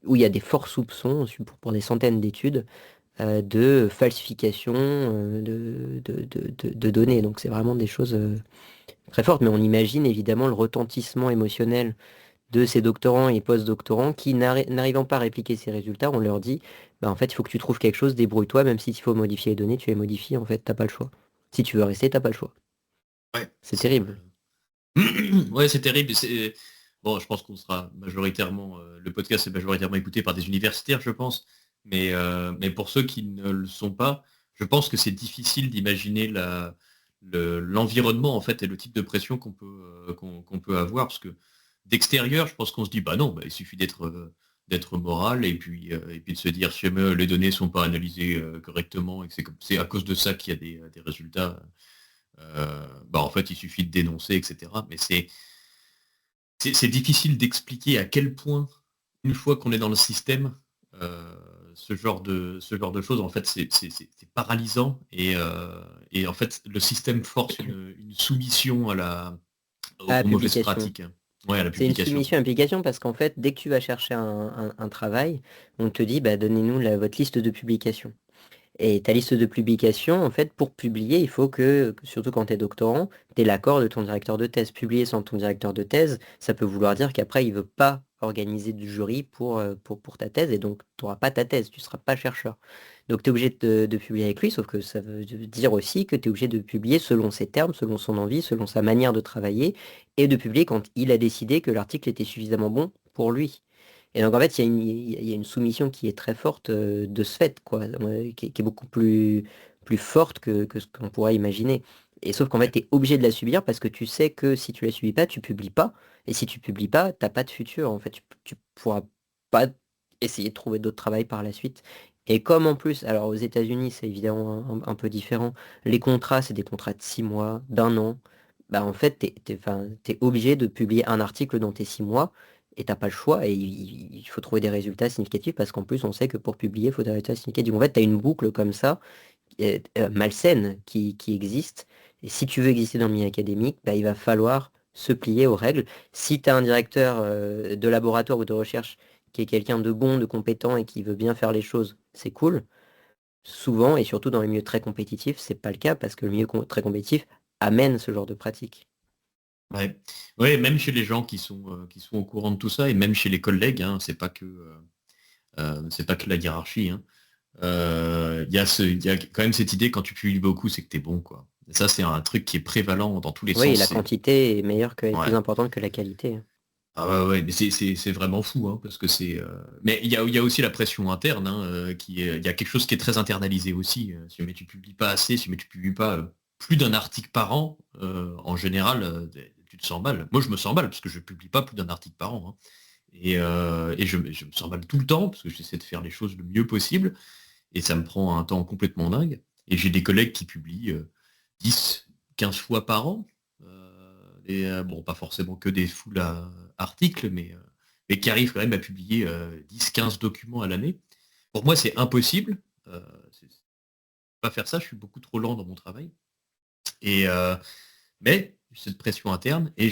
Speaker 1: où il y a des forts soupçons pour des centaines d'études de falsification de données. Donc c'est vraiment des choses très fortes, mais on imagine évidemment le retentissement émotionnel de ces doctorants et post-doctorants qui, n'arrivant pas à répliquer ces résultats, on leur dit, bah, en fait, il faut que tu trouves quelque chose, débrouille-toi, même s'il faut modifier les données, tu les modifies, en fait, t'as pas le choix. Si tu veux rester, t'as pas le choix.
Speaker 2: Ouais,
Speaker 1: C'est terrible.
Speaker 2: ouais, c'est terrible. Bon, je pense qu'on sera majoritairement, le podcast est majoritairement écouté par des universitaires, je pense. Mais pour ceux qui ne le sont pas, je pense que c'est difficile d'imaginer l'environnement en fait et le type de pression qu'on peut avoir. Parce que d'extérieur, je pense qu'on se dit, bah non, bah, il suffit d'être moral et puis de se dire si les données sont pas analysées correctement et que c'est à cause de ça qu'il y a des résultats. Bah en fait, il suffit de dénoncer, etc. Mais c'est difficile d'expliquer à quel point, une fois qu'on est dans le système, euh, ce genre de choses, en fait, c'est paralysant et en fait, le système force une soumission
Speaker 1: À la
Speaker 2: aux mauvaises
Speaker 1: publication.
Speaker 2: pratiques. Ouais, à la
Speaker 1: C'est une
Speaker 2: publication.
Speaker 1: soumission à application parce qu'en fait, dès que tu vas chercher un travail, on te dit, bah, donnez-nous votre liste de publications. Et ta liste de publications, en fait, pour publier, il faut surtout quand tu es doctorant, tu aies l'accord de ton directeur de thèse. Publier sans ton directeur de thèse, ça peut vouloir dire qu'après, il veut pas organiser du jury pour ta thèse, et donc tu n'auras pas ta thèse, tu seras pas chercheur. Donc tu es obligé de publier avec lui, sauf que ça veut dire aussi que tu es obligé de publier selon ses termes, selon son envie, selon sa manière de travailler, et de publier quand il a décidé que l'article était suffisamment bon pour lui. Et donc en fait, il y a une soumission qui est très forte de ce fait, quoi, qui est beaucoup plus forte que ce qu'on pourrait imaginer. Et sauf qu'en fait,
Speaker 2: Ouais.
Speaker 1: tu es obligé de la subir parce que tu sais que si tu la subis pas, tu publies pas. Et si tu publies pas, t'as pas de futur. En fait, tu pourras pas essayer de trouver d'autres travail par la suite. Et comme en plus, alors aux États-Unis, c'est évidemment un peu différent. Les contrats, c'est des contrats de 6 mois, d'1 an. Bah en fait, enfin, t'es obligé de publier un article dans tes 6 mois et t'as pas le choix et il faut trouver des résultats significatifs parce qu'en plus on sait que pour publier, il faut des résultats significatifs. En fait, tu as une boucle comme ça, malsaine, qui existe. Et si tu veux exister dans le milieu académique, bah, il va falloir se plier aux règles. Si tu as un directeur de laboratoire ou de recherche qui est quelqu'un de bon, de compétent et qui veut bien faire les choses, c'est cool. Souvent, et surtout dans les milieux très compétitifs, c'est pas le cas parce que le milieu très compétitif amène ce genre de pratique.
Speaker 2: Ouais. Ouais, même chez les gens qui sont au courant de tout ça, et même chez les collègues, hein, c'est pas que la hiérarchie, hein. Il y a quand même cette idée, quand tu publies beaucoup, c'est que t'es bon, quoi. Et ça, c'est un truc qui est prévalent dans tous les
Speaker 1: Oui,
Speaker 2: sens.
Speaker 1: la quantité est meilleure est plus
Speaker 2: Ouais.
Speaker 1: importante que la qualité.
Speaker 2: Ah ouais, ouais, mais c'est vraiment fou, hein, parce que Mais il y a aussi la pression interne, hein, il y a quelque chose qui est très internalisé aussi. Si jamais tu publies pas assez, si jamais tu publies pas plus d'un article par an, en général, tu te sens mal. Moi, je me sens mal parce que je publie pas plus d'un article par an, hein. Et je me sens mal tout le temps parce que j'essaie de faire les choses le mieux possible et ça me prend un temps complètement dingue. Et j'ai des collègues qui publient 10, 15 fois par an. Bon, pas forcément que des full articles, mais qui arrivent quand même à publier 10, 15 documents à l'année. Pour moi, c'est impossible. Je peux pas faire ça, je suis beaucoup trop lent dans mon travail. Et, mais cette pression interne, et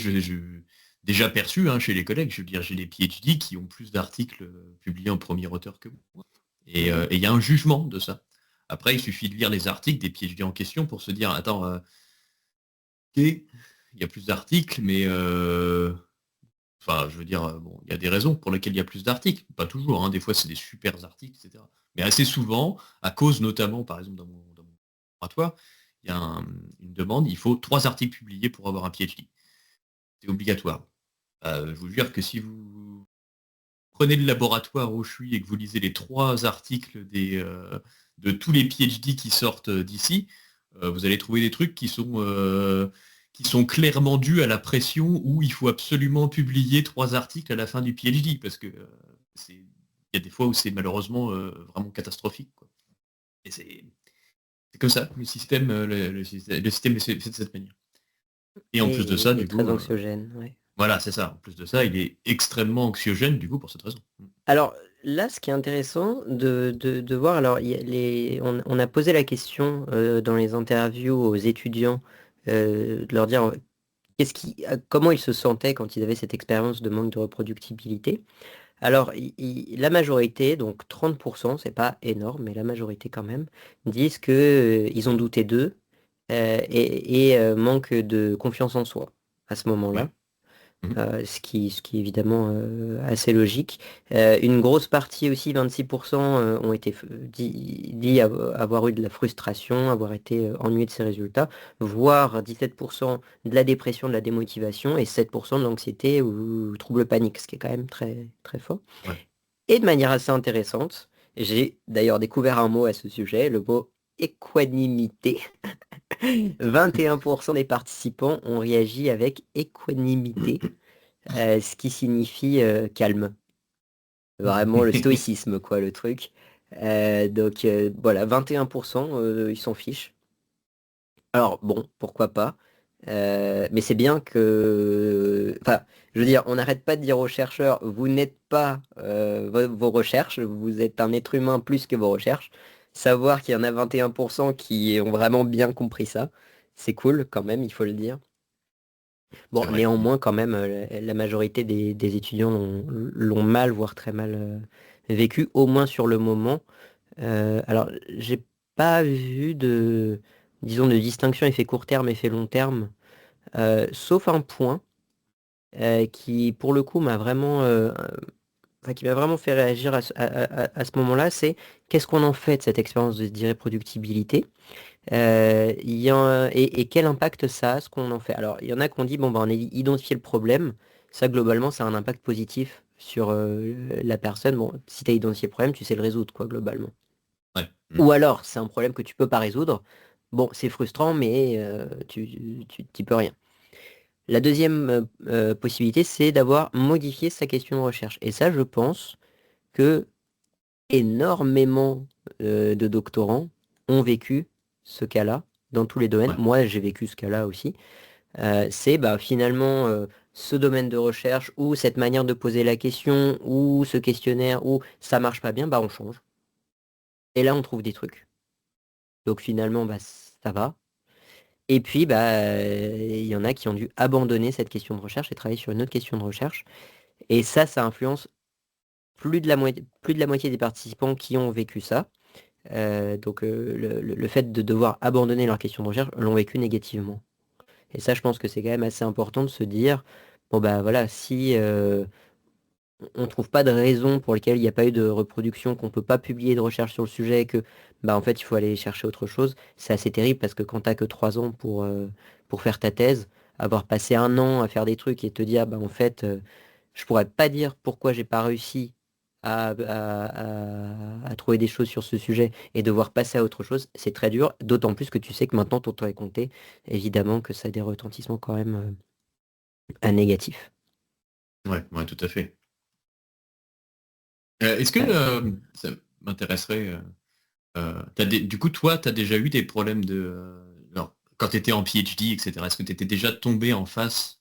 Speaker 2: déjà perçu, hein, chez les collègues, je veux dire, j'ai des PhD qui ont plus d'articles publiés en premier auteur que moi. Et il y a un jugement de ça. Après, il suffit de lire les articles des PhD en question pour se dire, attends, ok, il y a plus d'articles, mais enfin, je veux dire, bon, il y a des raisons pour lesquelles il y a plus d'articles. Pas toujours, hein, des fois c'est des super articles, etc. Mais assez souvent, à cause notamment, par exemple, dans mon laboratoire, il y a une demande, il faut 3 articles publiés pour avoir un PhD. C'est obligatoire. Je vous jure que si vous prenez le laboratoire où je suis et que vous lisez les 3 articles de tous les PhD qui sortent d'ici, vous allez trouver des trucs qui sont clairement dus à la pression où il faut absolument publier 3 articles à la fin du PhD, parce que il y a des fois où c'est malheureusement vraiment catastrophique, quoi. Et c'est comme ça, le système est fait de cette manière. Et en plus de
Speaker 1: Et
Speaker 2: ça,
Speaker 1: il est
Speaker 2: du
Speaker 1: très
Speaker 2: coup,
Speaker 1: anxiogène. Ouais.
Speaker 2: voilà, c'est ça. En plus de ça, il est extrêmement anxiogène, du coup, pour cette raison.
Speaker 1: Alors là, ce qui est intéressant de voir, alors on a posé la question dans les interviews aux étudiants de leur dire comment ils se sentaient quand ils avaient cette expérience de manque de reproductibilité. Alors la majorité, donc 30%, c'est pas énorme, mais la majorité quand même, disent que ils ont douté d'eux et manque de confiance en soi à ce moment-là.
Speaker 2: Ouais. Mhm.
Speaker 1: Ce qui est évidemment assez logique. Une grosse partie aussi, 26%, ont été dit avoir eu de la frustration, avoir été ennuyés de ces résultats, voire 17% de la dépression, de la démotivation et 7% de l'anxiété ou trouble panique, ce qui est quand même très, très fort.
Speaker 2: Ouais.
Speaker 1: Et de manière assez intéressante, j'ai d'ailleurs découvert un mot à ce sujet, le mot équanimité. 21% des participants ont réagi avec équanimité, ce qui signifie calme. Vraiment le stoïcisme, quoi, le truc. Donc voilà, 21%, ils s'en fichent. Alors bon, pourquoi pas. Mais c'est bien que... Enfin, je veux dire, on n'arrête pas de dire aux chercheurs, vous n'êtes pas vos recherches, vous êtes un être humain plus que vos recherches. Savoir qu'il y en a 21% qui ont vraiment bien compris ça, c'est cool quand même, il faut le dire. Bon,
Speaker 2: C'est vrai.
Speaker 1: néanmoins, quand même, la majorité des étudiants l'ont mal, voire très mal vécu, au moins sur le moment. Alors, j'ai pas vu disons, de distinction effet court terme, effet long terme, sauf un point qui, pour le coup, enfin, qui m'a vraiment fait réagir à ce moment-là, c'est qu'est-ce qu'on en fait de cette expérience d'irréproductibilité? Et quel impact ça a, ce qu'on en fait? Alors, il y en a qui ont dit, bon, bah, on a identifié le problème. Ça, globalement, ça a un impact positif sur la personne. Bon, si tu as identifié le problème, tu sais le résoudre, quoi, globalement.
Speaker 2: Ouais.
Speaker 1: Ou alors, c'est un problème que tu peux pas résoudre. Bon, c'est frustrant, mais tu t'y peux rien. La deuxième possibilité, c'est d'avoir modifié sa question de recherche. Et ça, je pense que énormément de doctorants ont vécu ce cas-là dans tous les domaines.
Speaker 2: Ouais.
Speaker 1: Moi, j'ai vécu ce cas-là aussi. C'est bah, finalement ce domaine de recherche ou cette manière de poser la question ou ce questionnaire où ça marche pas bien, bah on change. Et là, on trouve des trucs. Donc finalement, bah, ça va. Et puis, bah, il y en a qui ont dû abandonner cette question de recherche et travailler sur une autre question de recherche. Et ça influence plus de la moitié des participants qui ont vécu ça. Donc le fait de devoir abandonner leur question de recherche l'ont vécu négativement. Et ça, je pense que c'est quand même assez important de se dire, bon bah voilà, si on trouve pas de raison pour lesquelles il n'y a pas eu de reproduction, qu'on peut pas publier de recherche sur le sujet, que bah en fait il faut aller chercher autre chose, c'est assez terrible parce que quand t'as que 3 ans pour faire ta thèse, avoir passé un an à faire des trucs et te dire bah en fait je pourrais pas dire pourquoi j'ai pas réussi à trouver des choses sur ce sujet et devoir passer à autre chose, c'est très dur, d'autant plus que tu sais que maintenant ton temps est compté, évidemment que ça a des retentissements quand même à négatif.
Speaker 2: Ouais, ouais, tout à fait. Est-ce que
Speaker 1: Euh,
Speaker 2: ça m'intéresserait, du coup, toi, tu as déjà eu des problèmes alors, quand tu étais en PhD, etc., est-ce que tu étais déjà tombé en face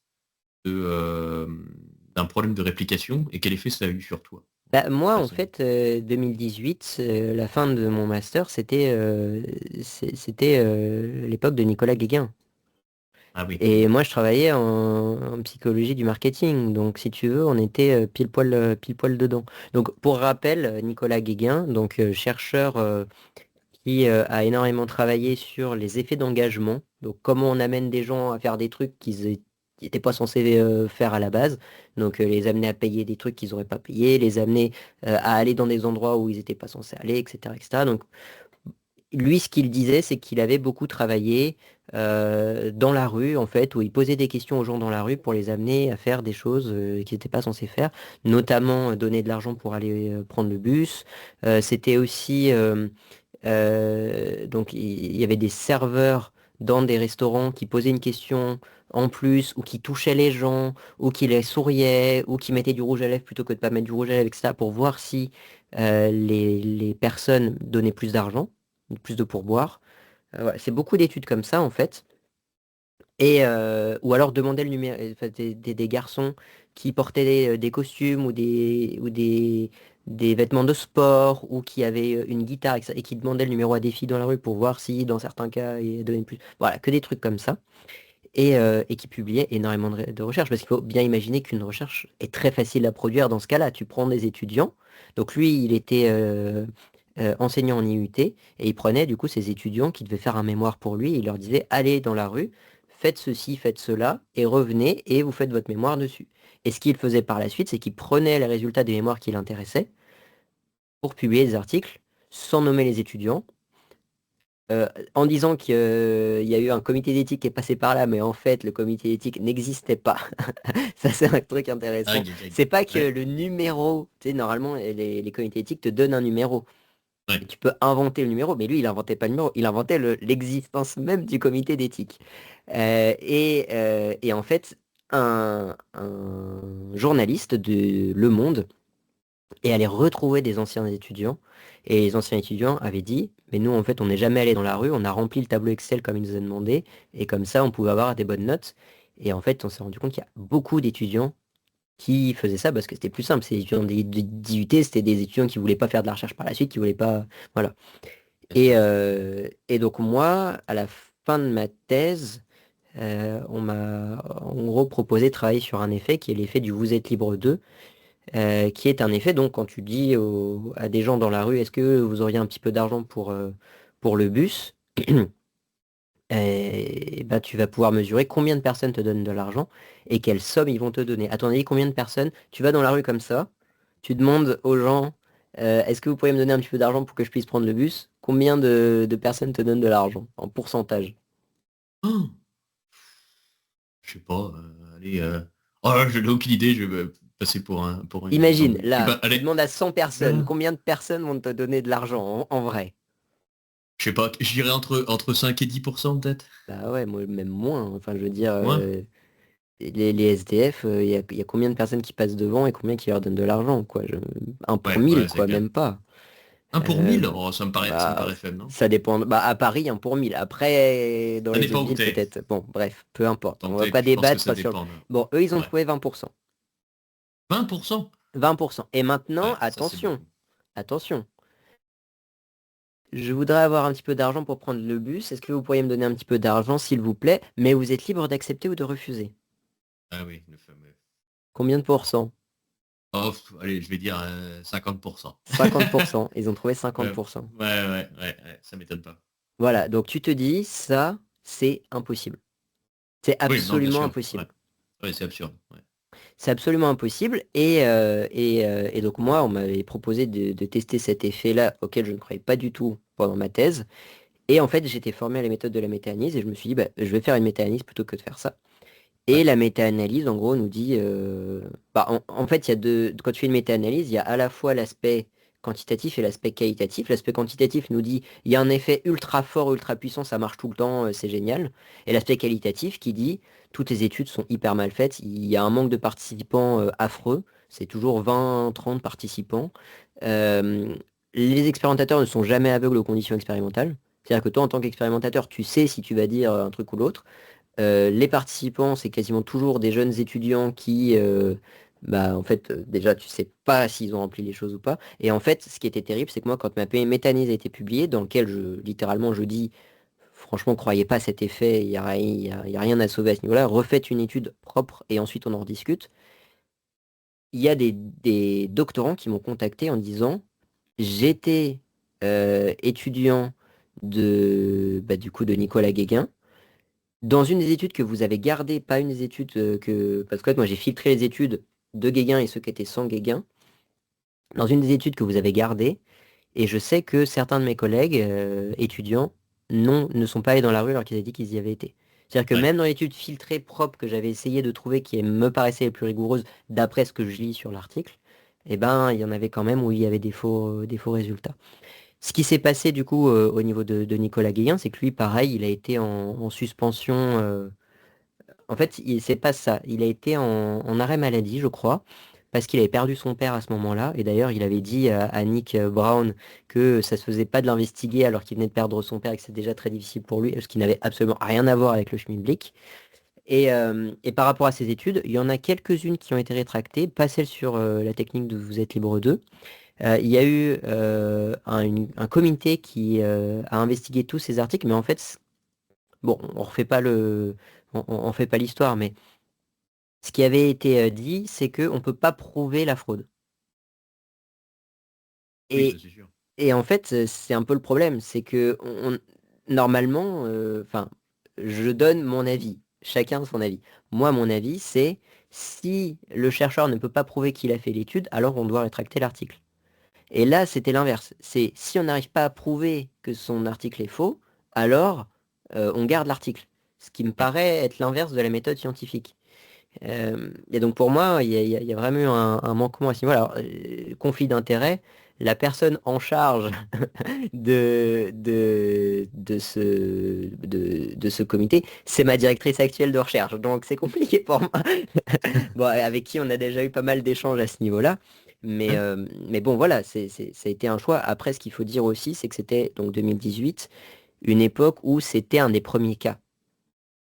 Speaker 2: d'un problème de réplication et quel effet ça a eu sur toi,
Speaker 1: Bah, moi, en
Speaker 2: personnellement?
Speaker 1: fait, 2018, la fin de mon master, c'était l'époque de Nicolas Guéguin.
Speaker 2: Ah oui,
Speaker 1: Et
Speaker 2: oui.
Speaker 1: moi, je travaillais en psychologie du marketing. Donc, si tu veux, on était pile poil dedans. Donc, pour rappel, Nicolas Guéguin, donc chercheur qui a énormément travaillé sur les effets d'engagement. Donc, comment on amène des gens à faire des trucs qu'ils n'étaient pas censés faire à la base. Donc, les amener à payer des trucs qu'ils n'auraient pas payés, les amener à aller dans des endroits où ils n'étaient pas censés aller, etc., etc. Donc, lui, ce qu'il disait, c'est qu'il avait beaucoup travaillé dans la rue, en fait, où il posait des questions aux gens dans la rue pour les amener à faire des choses qu'ils n'étaient pas censés faire, notamment donner de l'argent pour aller prendre le bus. C'était aussi donc il y avait des serveurs dans des restaurants qui posaient une question en plus, ou qui touchaient les gens, ou qui les souriaient, ou qui mettaient du rouge à lèvres plutôt que de pas mettre du rouge à lèvres, etc., pour voir si les personnes donnaient plus d'argent, plus de pourboire. Voilà, c'est beaucoup d'études comme ça en fait. Et ou alors demander le numéro, enfin, des garçons qui portaient des costumes ou des vêtements de sport ou qui avaient une guitare et qui demandaient le numéro à des filles dans la rue pour voir si dans certains cas il donnait plus. Voilà, que des trucs comme ça. Et qui publiaient énormément de recherches parce qu'il faut bien imaginer qu'une recherche est très facile à produire dans ce cas-là. Tu prends des étudiants. Donc lui, il était enseignant en IUT et il prenait du coup ces étudiants qui devaient faire un mémoire pour lui et il leur disait allez dans la rue, faites ceci, faites cela et revenez et vous faites votre mémoire dessus. Et ce qu'il faisait par la suite, c'est qu'il prenait les résultats des mémoires qui l'intéressaient pour publier des articles sans nommer les étudiants. En disant qu'il y a eu un comité d'éthique qui est passé par là, mais en fait, le comité d'éthique n'existait pas. Ça, c'est un truc intéressant.
Speaker 2: Aïe, aïe, aïe.
Speaker 1: C'est pas que
Speaker 2: Ouais,
Speaker 1: le numéro, tu sais, normalement, les comités éthiques te donnent un numéro. Et
Speaker 2: ouais.
Speaker 1: tu peux inventer le numéro, mais lui, il inventait pas le numéro, il inventait l'existence même du comité d'éthique. Et en fait, un journaliste de Le Monde est allé retrouver des anciens étudiants. Et les anciens étudiants avaient dit, mais nous, en fait, on n'est jamais allé dans la rue, on a rempli le tableau Excel comme ils nous a demandé, et comme ça, on pouvait avoir des bonnes notes. Et en fait, on s'est rendu compte qu'il y a beaucoup d'étudiants qui faisaient ça parce que c'était plus simple. Ces étudiants d'IUT, c'était des étudiants qui voulaient pas faire de la recherche par la suite, qui voulaient pas... Voilà.
Speaker 2: Bien
Speaker 1: Et,
Speaker 2: sûr.
Speaker 1: euh, et donc moi, à la fin de ma thèse, on m'a en gros proposé de travailler sur un effet qui est l'effet du Vous êtes libre 2, qui est un effet, donc quand tu dis à des gens dans la rue, est-ce que vous auriez un petit peu d'argent pour le bus, et, bah, tu vas pouvoir mesurer combien de personnes te donnent de l'argent et quelle somme ils vont te donner. À ton avis, combien de personnes, tu vas dans la rue comme ça, tu demandes aux gens, est-ce que vous pourriez me donner un petit peu d'argent pour que je puisse prendre le bus? Combien de personnes te donnent de l'argent en pourcentage?
Speaker 2: Oh, je sais pas, allez, oh, je n'ai aucune idée, je vais passer pour une
Speaker 1: Imagine,
Speaker 2: somme. Je sais
Speaker 1: là,
Speaker 2: pas,
Speaker 1: tu
Speaker 2: allez,
Speaker 1: demandes à 100 personnes,
Speaker 2: ah,
Speaker 1: combien de personnes vont te donner de l'argent en vrai?
Speaker 2: je sais pas, je dirais entre 5 et 10% peut-être.
Speaker 1: Bah ouais, moi, même moins. Enfin, je veux dire,
Speaker 2: Moins?
Speaker 1: les SDF, il y a combien de personnes qui passent devant et combien qui leur donnent de l'argent, quoi. Un pour
Speaker 2: Ouais,
Speaker 1: 1000,
Speaker 2: ouais, c'est
Speaker 1: quoi,
Speaker 2: clair.
Speaker 1: même pas.
Speaker 2: Un pour
Speaker 1: Euh,
Speaker 2: 1000. Oh, ça me
Speaker 1: bah,
Speaker 2: paraît faible, non?
Speaker 1: ça dépend. Bah, à Paris, un pour 1000. Après, dans
Speaker 2: Ça
Speaker 1: les autres
Speaker 2: dépend où
Speaker 1: villes,
Speaker 2: t'es.
Speaker 1: peut-être. Bon, bref, peu importe. On
Speaker 2: Tant
Speaker 1: va
Speaker 2: t'es,
Speaker 1: pas
Speaker 2: puis je pense que
Speaker 1: débattre
Speaker 2: ça
Speaker 1: sur...
Speaker 2: dépend.
Speaker 1: Bon, eux, ils ont
Speaker 2: Ouais.
Speaker 1: trouvé 20%.
Speaker 2: 20%?
Speaker 1: 20%. Et maintenant,
Speaker 2: Ouais, ça c'est
Speaker 1: attention,
Speaker 2: beaucoup.
Speaker 1: attention. Je voudrais avoir un petit peu d'argent pour prendre le bus. Est-ce que vous pourriez me donner un petit peu d'argent, s'il vous plaît? Mais vous êtes libre d'accepter ou de refuser.
Speaker 2: Ah oui, le fameux.
Speaker 1: Combien de pourcents?
Speaker 2: Oh, allez, je vais dire 50%.
Speaker 1: 50%. Ils ont trouvé
Speaker 2: Ouais,
Speaker 1: 50%.
Speaker 2: ouais, ça m'étonne pas.
Speaker 1: Voilà, donc tu te dis, ça, c'est impossible. C'est
Speaker 2: Oui, non, bien
Speaker 1: absolument
Speaker 2: sûr. Ouais.
Speaker 1: impossible.
Speaker 2: Ouais, c'est absurde. Ouais.
Speaker 1: C'est absolument impossible. Et donc moi, on m'avait proposé de tester cet effet-là auquel je ne croyais pas du tout pendant ma thèse. Et en fait, j'étais formé à la méthode de la méta-analyse et je me suis dit, bah, je vais faire une méta-analyse plutôt que de faire ça. Et
Speaker 2: Ouais.
Speaker 1: la méta-analyse, en gros, nous dit, bah, en fait, il y a quand tu fais une méta-analyse, il y a à la fois l'aspect quantitatif et l'aspect qualitatif. L'aspect quantitatif nous dit, il y a un effet ultra fort, ultra puissant, ça marche tout le temps, c'est génial. Et l'aspect qualitatif qui dit, toutes les études sont hyper mal faites, il y a un manque de participants affreux, c'est toujours 20, 30 participants. Euh, les expérimentateurs ne sont jamais aveugles aux conditions expérimentales. C'est-à-dire que toi, en tant qu'expérimentateur, tu sais si tu vas dire un truc ou l'autre. Les participants, c'est quasiment toujours des jeunes étudiants qui, bah, en fait, déjà, tu sais pas s'ils ont rempli les choses ou pas. Et en fait, ce qui était terrible, c'est que moi, quand ma méta-analyse a été publiée, dans lequel littéralement, je dis, franchement, croyez pas à cet effet, il y a rien à sauver à ce niveau-là, refaites une étude propre et ensuite on en rediscute. Il y a des doctorants qui m'ont contacté en disant, j'étais étudiant bah, du coup, de Nicolas Guéguin. Dans une des études que vous avez gardées, pas une des études que... Parce que moi j'ai filtré les études de Guéguin et ceux qui étaient sans Guéguin. Dans une des études que vous avez gardées, et je sais que certains de mes collègues étudiants ne sont pas allés dans la rue alors qu'ils avaient dit qu'ils y avaient été. C'est-à-dire que
Speaker 2: Ouais.
Speaker 1: même dans l'étude filtrée propre que j'avais essayé de trouver, qui me paraissait les plus rigoureuses d'après ce que je lis sur l'article, eh ben il y en avait quand même où il y avait des faux résultats. Ce qui s'est passé du coup au niveau de Nicolas Guéguin, c'est que lui, pareil, il a été en suspension. En fait, c'est pas ça. Il a été en arrêt maladie, je crois, parce qu'il avait perdu son père à ce moment-là. Et d'ailleurs, il avait dit à Nick Brown que ça se faisait pas de l'investiguer alors qu'il venait de perdre son père et que c'était déjà très difficile pour lui, ce qui n'avait absolument rien à voir avec le Schmilblick. Et par rapport à ces études, il y en a quelques-unes qui ont été rétractées, pas celles sur la technique de Vous êtes libre 2. Il y a eu un comité qui a investigué tous ces articles, mais en fait, bon, on refait pas on fait pas l'histoire, mais ce qui avait été dit, c'est qu'on ne peut pas prouver la fraude.
Speaker 2: Oui, ça
Speaker 1: Et,
Speaker 2: c'est sûr.
Speaker 1: et en fait, c'est un peu le problème, c'est que normalement, enfin, je donne mon avis, chacun son avis. Moi, mon avis, c'est si le chercheur ne peut pas prouver qu'il a fait l'étude, alors on doit rétracter l'article. Et là, c'était l'inverse. C'est si on n'arrive pas à prouver que son article est faux, alors on garde l'article. Ce qui me
Speaker 2: Ouais.
Speaker 1: paraît être l'inverse de la méthode scientifique. Et donc pour moi, il y a vraiment eu un manquement à ce niveau. Alors, conflit d'intérêt, la personne en charge de ce comité, c'est ma directrice actuelle de recherche. Donc c'est compliqué pour moi. Bon, avec qui on a déjà eu pas mal d'échanges à ce niveau-là.
Speaker 2: Ouais.
Speaker 1: Mais bon, voilà, ça a été un choix. Après, ce qu'il faut dire aussi, c'est que c'était donc 2018, une époque où c'était un des premiers cas.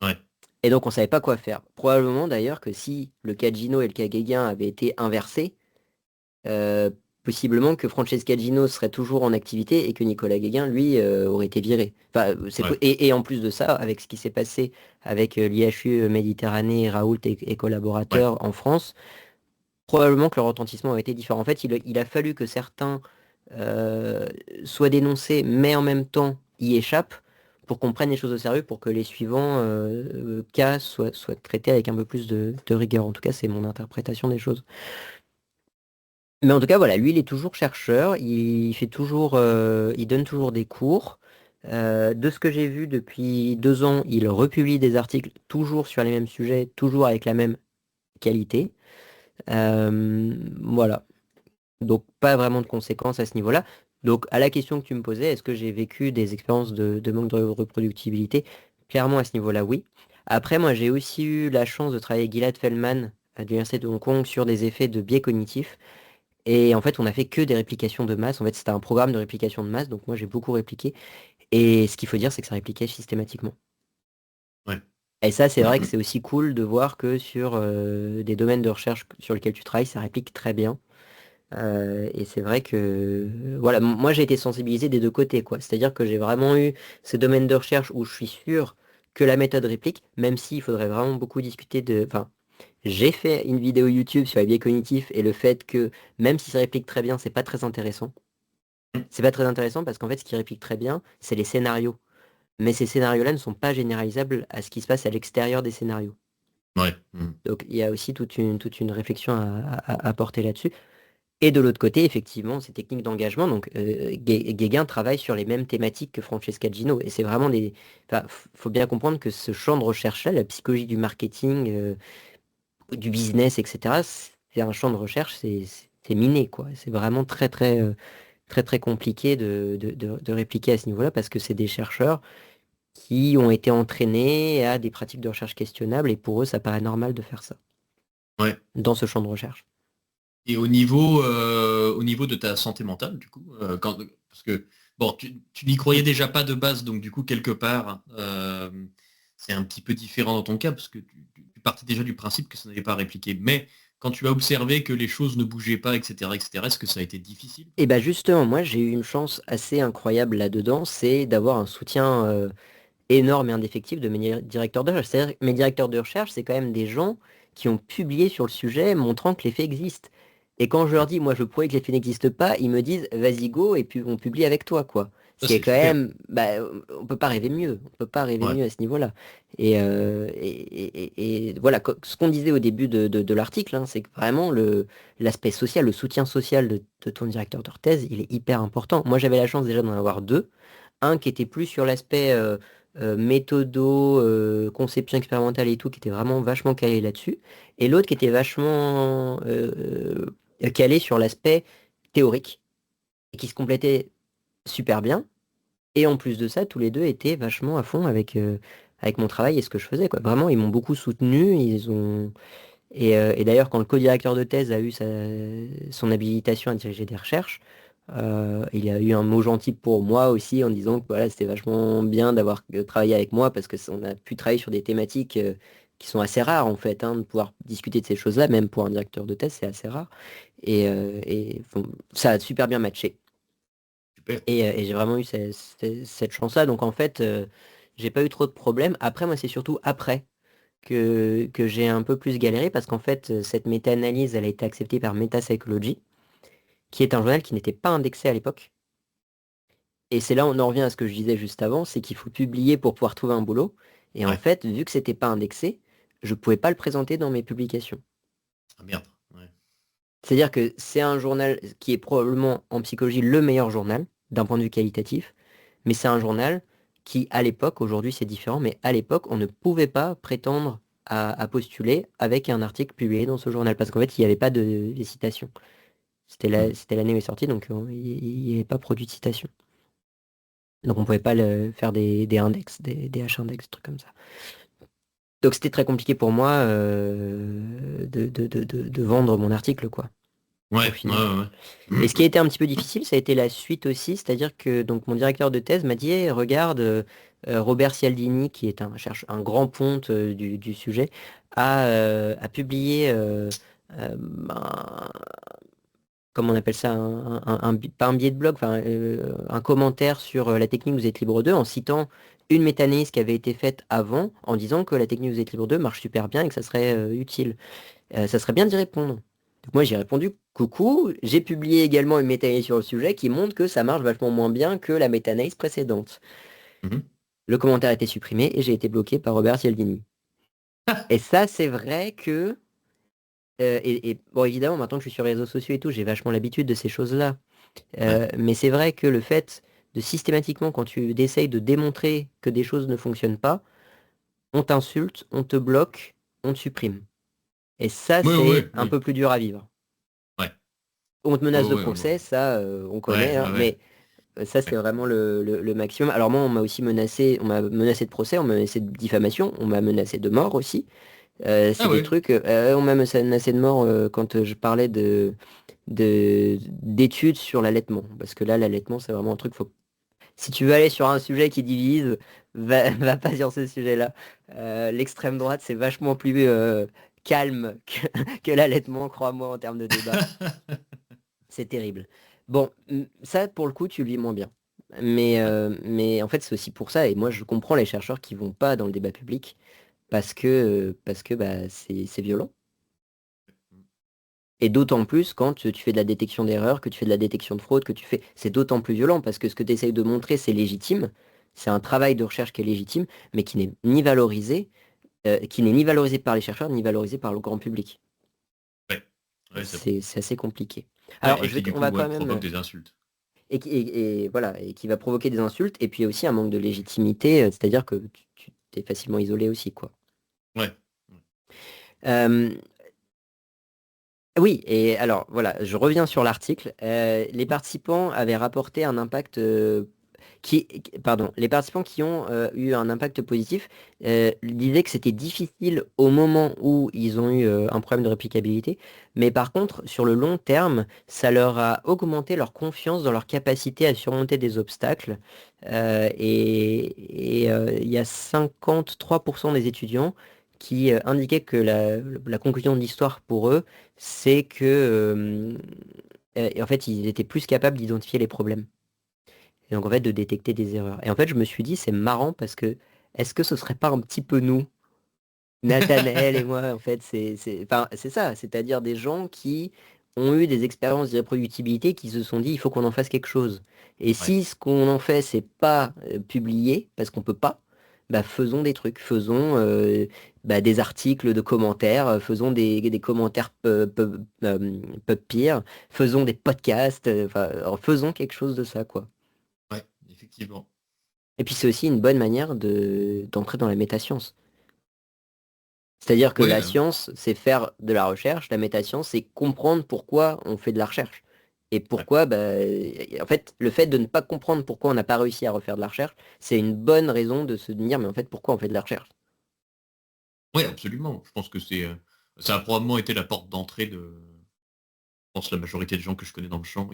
Speaker 2: Ouais.
Speaker 1: Et donc on savait pas quoi faire. Probablement d'ailleurs que si le cas Gino et le cas Guéguin avaient été inversés, euh, possiblement que Francesca Gino serait toujours en activité et que Nicolas Guéguin, lui, aurait été viré. Enfin,
Speaker 2: Ouais.
Speaker 1: et en plus de ça, avec ce qui s'est passé avec l'IHU Méditerranée, Raoult et
Speaker 2: Ouais.
Speaker 1: collaborateurs en France, probablement que le retentissement aurait été différent. En fait, il a fallu que certains euh, soient dénoncés, mais en même temps y échappent pour qu'on prenne les choses au sérieux, pour que les suivants cas soient traités avec un peu plus de rigueur. En tout cas, c'est mon interprétation des choses. Mais en tout cas, voilà, lui, il est toujours chercheur, il fait toujours, il donne toujours des cours. De ce que j'ai vu depuis 2 ans, il republie des articles toujours sur les mêmes sujets, toujours avec la même qualité. Voilà. Donc pas vraiment de conséquences à ce niveau-là. Donc à la question que tu me posais, est-ce que j'ai vécu des expériences de manque de reproductibilité? Clairement à ce niveau-là, oui. Après, moi j'ai aussi eu la chance de travailler avec Gilad Feldman à l'Université de Hong Kong sur des effets de biais cognitifs. Et en fait, on a fait que des réplications de masse. En fait, c'était un programme de réplication de masse, donc moi j'ai beaucoup répliqué. Et ce qu'il faut dire, c'est que ça répliquait systématiquement.
Speaker 2: Ouais.
Speaker 1: Et ça, c'est vrai que c'est aussi cool de voir que sur des domaines de recherche sur lesquels tu travailles, ça réplique très bien. Et c'est vrai que voilà, moi j'ai été sensibilisé des deux côtés, quoi. C'est-à-dire que j'ai vraiment eu ce domaine de recherche où je suis sûr que la méthode réplique, même s'il faudrait vraiment beaucoup discuter de. Enfin, j'ai fait une vidéo YouTube sur les biais cognitifs et le fait que même si ça réplique très bien, c'est pas très intéressant. C'est pas très intéressant parce qu'en fait, ce qui réplique très bien, c'est les scénarios. mais ces scénarios-là ne sont pas généralisables à ce qui se passe à l'extérieur des scénarios.
Speaker 2: Ouais.
Speaker 1: Donc il y a aussi toute une réflexion à porter là-dessus. Et de l'autre côté, effectivement, ces techniques d'engagement, donc Guéguin travaille sur les mêmes thématiques que Francesca Gino. Et c'est vraiment des. Enfin, faut bien comprendre que ce champ de recherche-là, la psychologie du marketing, du business, etc., c'est un champ de recherche, c'est miné, quoi. C'est vraiment très, très, très, très compliqué de répliquer à ce niveau-là parce que c'est des chercheurs qui ont été entraînés à des pratiques de recherche questionnables et pour eux, ça paraît normal de faire ça
Speaker 2: Ouais.
Speaker 1: dans ce champ de recherche.
Speaker 2: Et au niveau de ta santé mentale, du coup, parce que bon, tu n'y croyais déjà pas de base, donc du coup, quelque part, c'est un petit peu différent dans ton cas, parce que tu partais déjà du principe que ça n'allait pas répliquer. Mais quand tu as observé que les choses ne bougeaient pas, etc., est-ce que ça a été difficile
Speaker 1: Et
Speaker 2: pour
Speaker 1: bah
Speaker 2: toi?
Speaker 1: justement, moi j'ai eu une chance assez incroyable là-dedans, c'est d'avoir un soutien énorme et indéfectible de mes directeurs de recherche. C'est-à-dire que mes directeurs de recherche, c'est quand même des gens qui ont publié sur le sujet montrant que l'effet existe. Et quand je leur dis, moi je prouve que l'effet n'existe pas, ils me disent, vas-y go, et puis on publie avec toi, quoi. Ce
Speaker 2: Ça,
Speaker 1: qui est
Speaker 2: c'est
Speaker 1: quand
Speaker 2: super.
Speaker 1: même, bah, on peut pas rêver mieux, on peut pas rêver
Speaker 2: Ouais.
Speaker 1: mieux à ce niveau-là. Et voilà, ce qu'on disait au début de l'article, hein, c'est que vraiment l'aspect social, le soutien social de ton directeur de thèse, il est hyper important. Moi j'avais la chance déjà d'en avoir deux. Un qui était plus sur l'aspect méthodo, conception expérimentale et tout, qui était vraiment vachement calé là-dessus. Et l'autre qui était vachement calé sur l'aspect théorique et qui se complétait super bien. Et en plus de ça, tous les deux étaient vachement à fond avec mon travail et ce que je faisais, quoi. Vraiment, ils m'ont beaucoup soutenu. Et d'ailleurs, quand le co-directeur de thèse a eu son habilitation à diriger des recherches, il a eu un mot gentil pour moi aussi en disant que voilà, c'était vachement bien d'avoir travaillé avec moi parce que on a pu travailler sur des thématiques qui sont assez rares en fait, hein, de pouvoir discuter de ces choses-là, même pour un directeur de thèse, c'est assez rare. Et bon, ça a super bien matché.
Speaker 2: Super.
Speaker 1: Et j'ai vraiment eu cette chance-là. Donc en fait, j'ai pas eu trop de problèmes. Après, moi, c'est surtout après que j'ai un peu plus galéré parce qu'en fait, cette méta-analyse, elle a été acceptée par Metapsychology, qui est un journal qui n'était pas indexé à l'époque. Et c'est là on en revient à ce que je disais juste avant, c'est qu'il faut publier pour pouvoir trouver un boulot. Et en
Speaker 2: Ouais.
Speaker 1: fait, vu que c'était pas indexé, je pouvais pas le présenter dans mes publications.
Speaker 2: Ah merde. Ouais.
Speaker 1: C'est-à-dire que c'est un journal qui est probablement en psychologie le meilleur journal d'un point de vue qualitatif, mais c'est un journal qui, à l'époque, aujourd'hui c'est différent, mais à l'époque, on ne pouvait pas prétendre à postuler avec un article publié dans ce journal, parce qu'en fait, il n'y avait pas de citation.
Speaker 2: Mhm.
Speaker 1: C'était l'année où il est sorti, donc il n'y avait pas produit de citation. Donc on pouvait pas faire des index, des H-index, des trucs comme ça. Donc c'était très compliqué pour moi de vendre mon article, quoi, au
Speaker 2: Ouais, ouais,
Speaker 1: final.
Speaker 2: ouais.
Speaker 1: Et
Speaker 2: Ouais.
Speaker 1: ce qui a été un petit peu difficile, ça a été la suite aussi, c'est-à-dire que donc mon directeur de thèse m'a dit, Eh, regarde, Robert Cialdini, qui est un grand ponte du sujet, a publié euh, un- comment on appelle ça, pas un billet de blog, enfin, un commentaire sur la technique Vous êtes libre 2 en citant une méta-analyse qui avait été faite avant en disant que la technique Vous êtes libre 2 marche super bien et que ça serait utile. Ça serait bien d'y répondre. Donc moi j'ai répondu coucou, j'ai publié également une méta-analyse sur le sujet qui montre que ça marche vachement moins bien que la méta-analyse précédente.
Speaker 2: Mhm.
Speaker 1: Le commentaire a été supprimé et j'ai été bloqué par Robert Cialdini. Et ça c'est vrai que bon évidemment maintenant que je suis sur les réseaux sociaux et tout, j'ai vachement l'habitude de ces choses-là.
Speaker 2: Ouais.
Speaker 1: Mais c'est vrai que le fait de systématiquement, quand tu essayes de démontrer que des choses ne fonctionnent pas, on t'insulte, on te bloque, on te supprime. Et ça,
Speaker 2: Ouais,
Speaker 1: c'est
Speaker 2: ouais,
Speaker 1: un
Speaker 2: oui.
Speaker 1: peu plus dur à vivre.
Speaker 2: Ouais.
Speaker 1: On te
Speaker 2: Ouais,
Speaker 1: menace de
Speaker 2: ouais,
Speaker 1: procès, ça, on
Speaker 2: ouais,
Speaker 1: connaît, hein,
Speaker 2: ouais, ouais.
Speaker 1: mais ça, c'est
Speaker 2: Ouais.
Speaker 1: vraiment le maximum. Alors moi, on m'a menacé de procès, on m'a menacé de diffamation, on m'a menacé de mort aussi.
Speaker 2: Ah
Speaker 1: C'est des
Speaker 2: ouais.
Speaker 1: trucs, on m'a menacé de mort quand je parlais d'études sur l'allaitement. Parce que là, l'allaitement, c'est vraiment un truc, faut si tu veux aller sur un sujet qui divise, va pas sur ce sujet-là. L'extrême droite, c'est vachement plus calme que l'allaitement, crois-moi, en termes de débat. C'est terrible. Bon, ça, pour le coup, tu le vis moins bien. Mais en fait, c'est aussi pour ça, et moi, je comprends les chercheurs qui vont pas dans le débat public, parce que bah, c'est violent. Et d'autant plus quand tu fais de la détection d'erreurs, que tu fais de la détection de fraude, que tu fais. C'est d'autant plus violent parce que ce que tu essayes de montrer, c'est légitime. C'est un travail de recherche qui est légitime, mais qui n'est ni valorisé par les chercheurs, ni valorisé par le grand public.
Speaker 2: Ouais, ouais, c'est vrai.
Speaker 1: C'est assez compliqué.
Speaker 2: Ouais,
Speaker 1: Alors,
Speaker 2: et qui du
Speaker 1: on
Speaker 2: coup
Speaker 1: va
Speaker 2: ouais,
Speaker 1: quand même,
Speaker 2: provoque des insultes.
Speaker 1: et voilà, et qui va provoquer des insultes, et puis aussi un manque de légitimité, c'est-à-dire que tu es facilement isolé aussi, quoi.
Speaker 2: Ouais.
Speaker 1: Euh, oui, et alors voilà, je reviens sur l'article. Les participants avaient rapporté un impact pardon, les participants qui ont eu un impact positif disaient que c'était difficile au moment où ils ont eu un problème de réplicabilité, mais par contre, sur le long terme, ça leur a augmenté leur confiance dans leur capacité à surmonter des obstacles. Il y a 53% des étudiants qui indiquaient que la conclusion de l'histoire pour eux, c'est que en fait, ils étaient plus capables d'identifier les problèmes. Et donc, en fait, de détecter des erreurs. Et en fait, je me suis dit, c'est marrant parce que est-ce que ce serait pas un petit peu nous, Nathanaël et moi, en fait, enfin, c'est ça, c'est-à-dire des gens qui ont eu des expériences d'irreproductibilité qui se sont dit, il faut qu'on en fasse quelque chose. Et
Speaker 2: Ouais.
Speaker 1: si ce qu'on en fait, c'est pas publié, parce qu'on peut pas, bah, faisons des trucs, faisons bah, des articles de commentaires, faisons des commentaires pire, faisons des podcasts, enfin, alors, faisons quelque chose de ça, quoi.
Speaker 2: Ouais, effectivement.
Speaker 1: Et puis c'est aussi une bonne manière d'entrer dans la métascience. C'est-à-dire que
Speaker 2: Ouais,
Speaker 1: la science, c'est faire de la recherche, la métascience, c'est comprendre pourquoi on fait de la recherche. Et
Speaker 2: ouais.
Speaker 1: pourquoi, bah, en fait, le fait de ne pas comprendre pourquoi on n'a pas réussi à refaire de la recherche, c'est une bonne raison de se dire, mais en fait, pourquoi on fait de la recherche?
Speaker 2: Ouais, absolument. Je pense que ça a probablement été la porte d'entrée de, je pense, la majorité des gens que je connais dans le champ.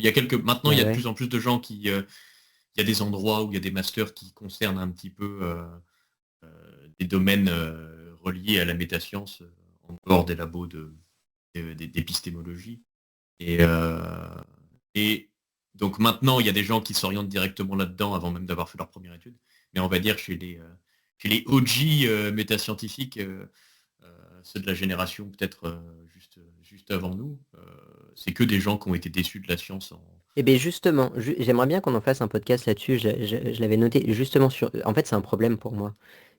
Speaker 2: Maintenant, il y
Speaker 1: Bah
Speaker 2: a de
Speaker 1: ouais.
Speaker 2: plus en plus de gens il y a des endroits où il y a des masters qui concernent un petit peu des domaines reliés à la métascience en dehors des labos d'épistémologie. Et, euh, et donc maintenant, il y a des gens qui s'orientent directement là-dedans avant même d'avoir fait leur première étude. Mais on va dire chez les OG métascientifiques, ceux de la génération peut-être juste avant nous, c'est que des gens qui ont été déçus de la science.
Speaker 1: Eh bien justement, j'aimerais bien qu'on en fasse un podcast là-dessus, je l'avais noté, justement sur... En fait, c'est un problème pour moi.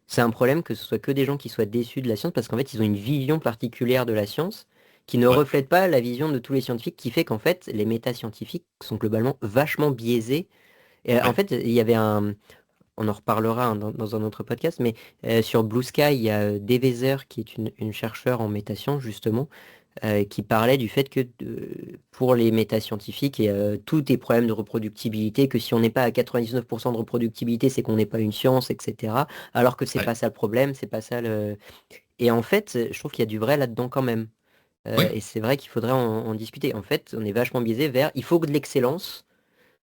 Speaker 1: C'est un problème que ce soit que des gens qui soient déçus de la science, parce qu'en fait, ils ont une vision particulière de la science qui ne
Speaker 2: Ouais,
Speaker 1: reflète pas la vision de tous les scientifiques, qui fait qu'en fait, les métascientifiques sont globalement vachement biaisés. Et en
Speaker 2: ouais,
Speaker 1: fait, il y avait un... On en reparlera hein, dans un autre podcast, mais sur Blue Sky, il y a Devezer, qui est une chercheure en métasciences, justement, qui parlait du fait que pour les métascientifiques, et, tout est problème de reproductibilité, que si on n'est pas à 99% de reproductibilité, c'est qu'on n'est pas une science, etc. Alors que c'est
Speaker 2: ouais,
Speaker 1: pas ça le problème, c'est pas ça le... Et en fait, je trouve qu'il y a du vrai là-dedans quand même.
Speaker 2: ouais,
Speaker 1: Et c'est vrai qu'il faudrait en discuter. En fait, on est vachement biaisé vers il faut de l'excellence,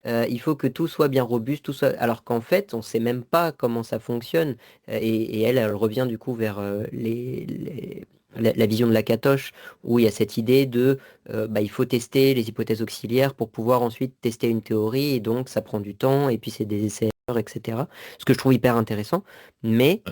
Speaker 1: il faut que tout soit bien robuste, tout soit... alors qu'en fait, on sait même pas comment ça fonctionne. Et elle revient du coup vers la vision de la Katoche, où il y a cette idée de bah, il faut tester les hypothèses auxiliaires pour pouvoir ensuite tester une théorie, et donc ça prend du temps, et puis c'est des essais-erreurs, etc. Ce que je trouve hyper intéressant, mais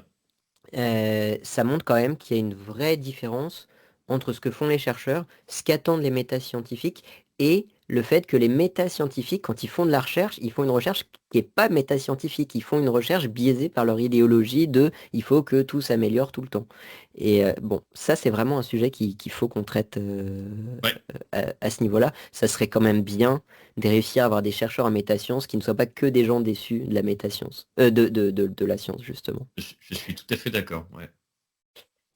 Speaker 2: ouais,
Speaker 1: ça montre quand même qu'il y a une vraie différence entre ce que font les chercheurs, ce qu'attendent les métascientifiques, et le fait que les métascientifiques, quand ils font de la recherche, ils font une recherche qui n'est pas métascientifique, ils font une recherche biaisée par leur idéologie de il faut que tout s'améliore tout le temps. Et bon, ça c'est vraiment un sujet qu'il faut qu'on traite
Speaker 2: ouais.
Speaker 1: à ce niveau-là. Ça serait quand même bien de réussir à avoir des chercheurs en métasciences qui ne soient pas que des gens déçus de la métascience, de la science justement.
Speaker 2: Je suis tout à fait d'accord. Ouais.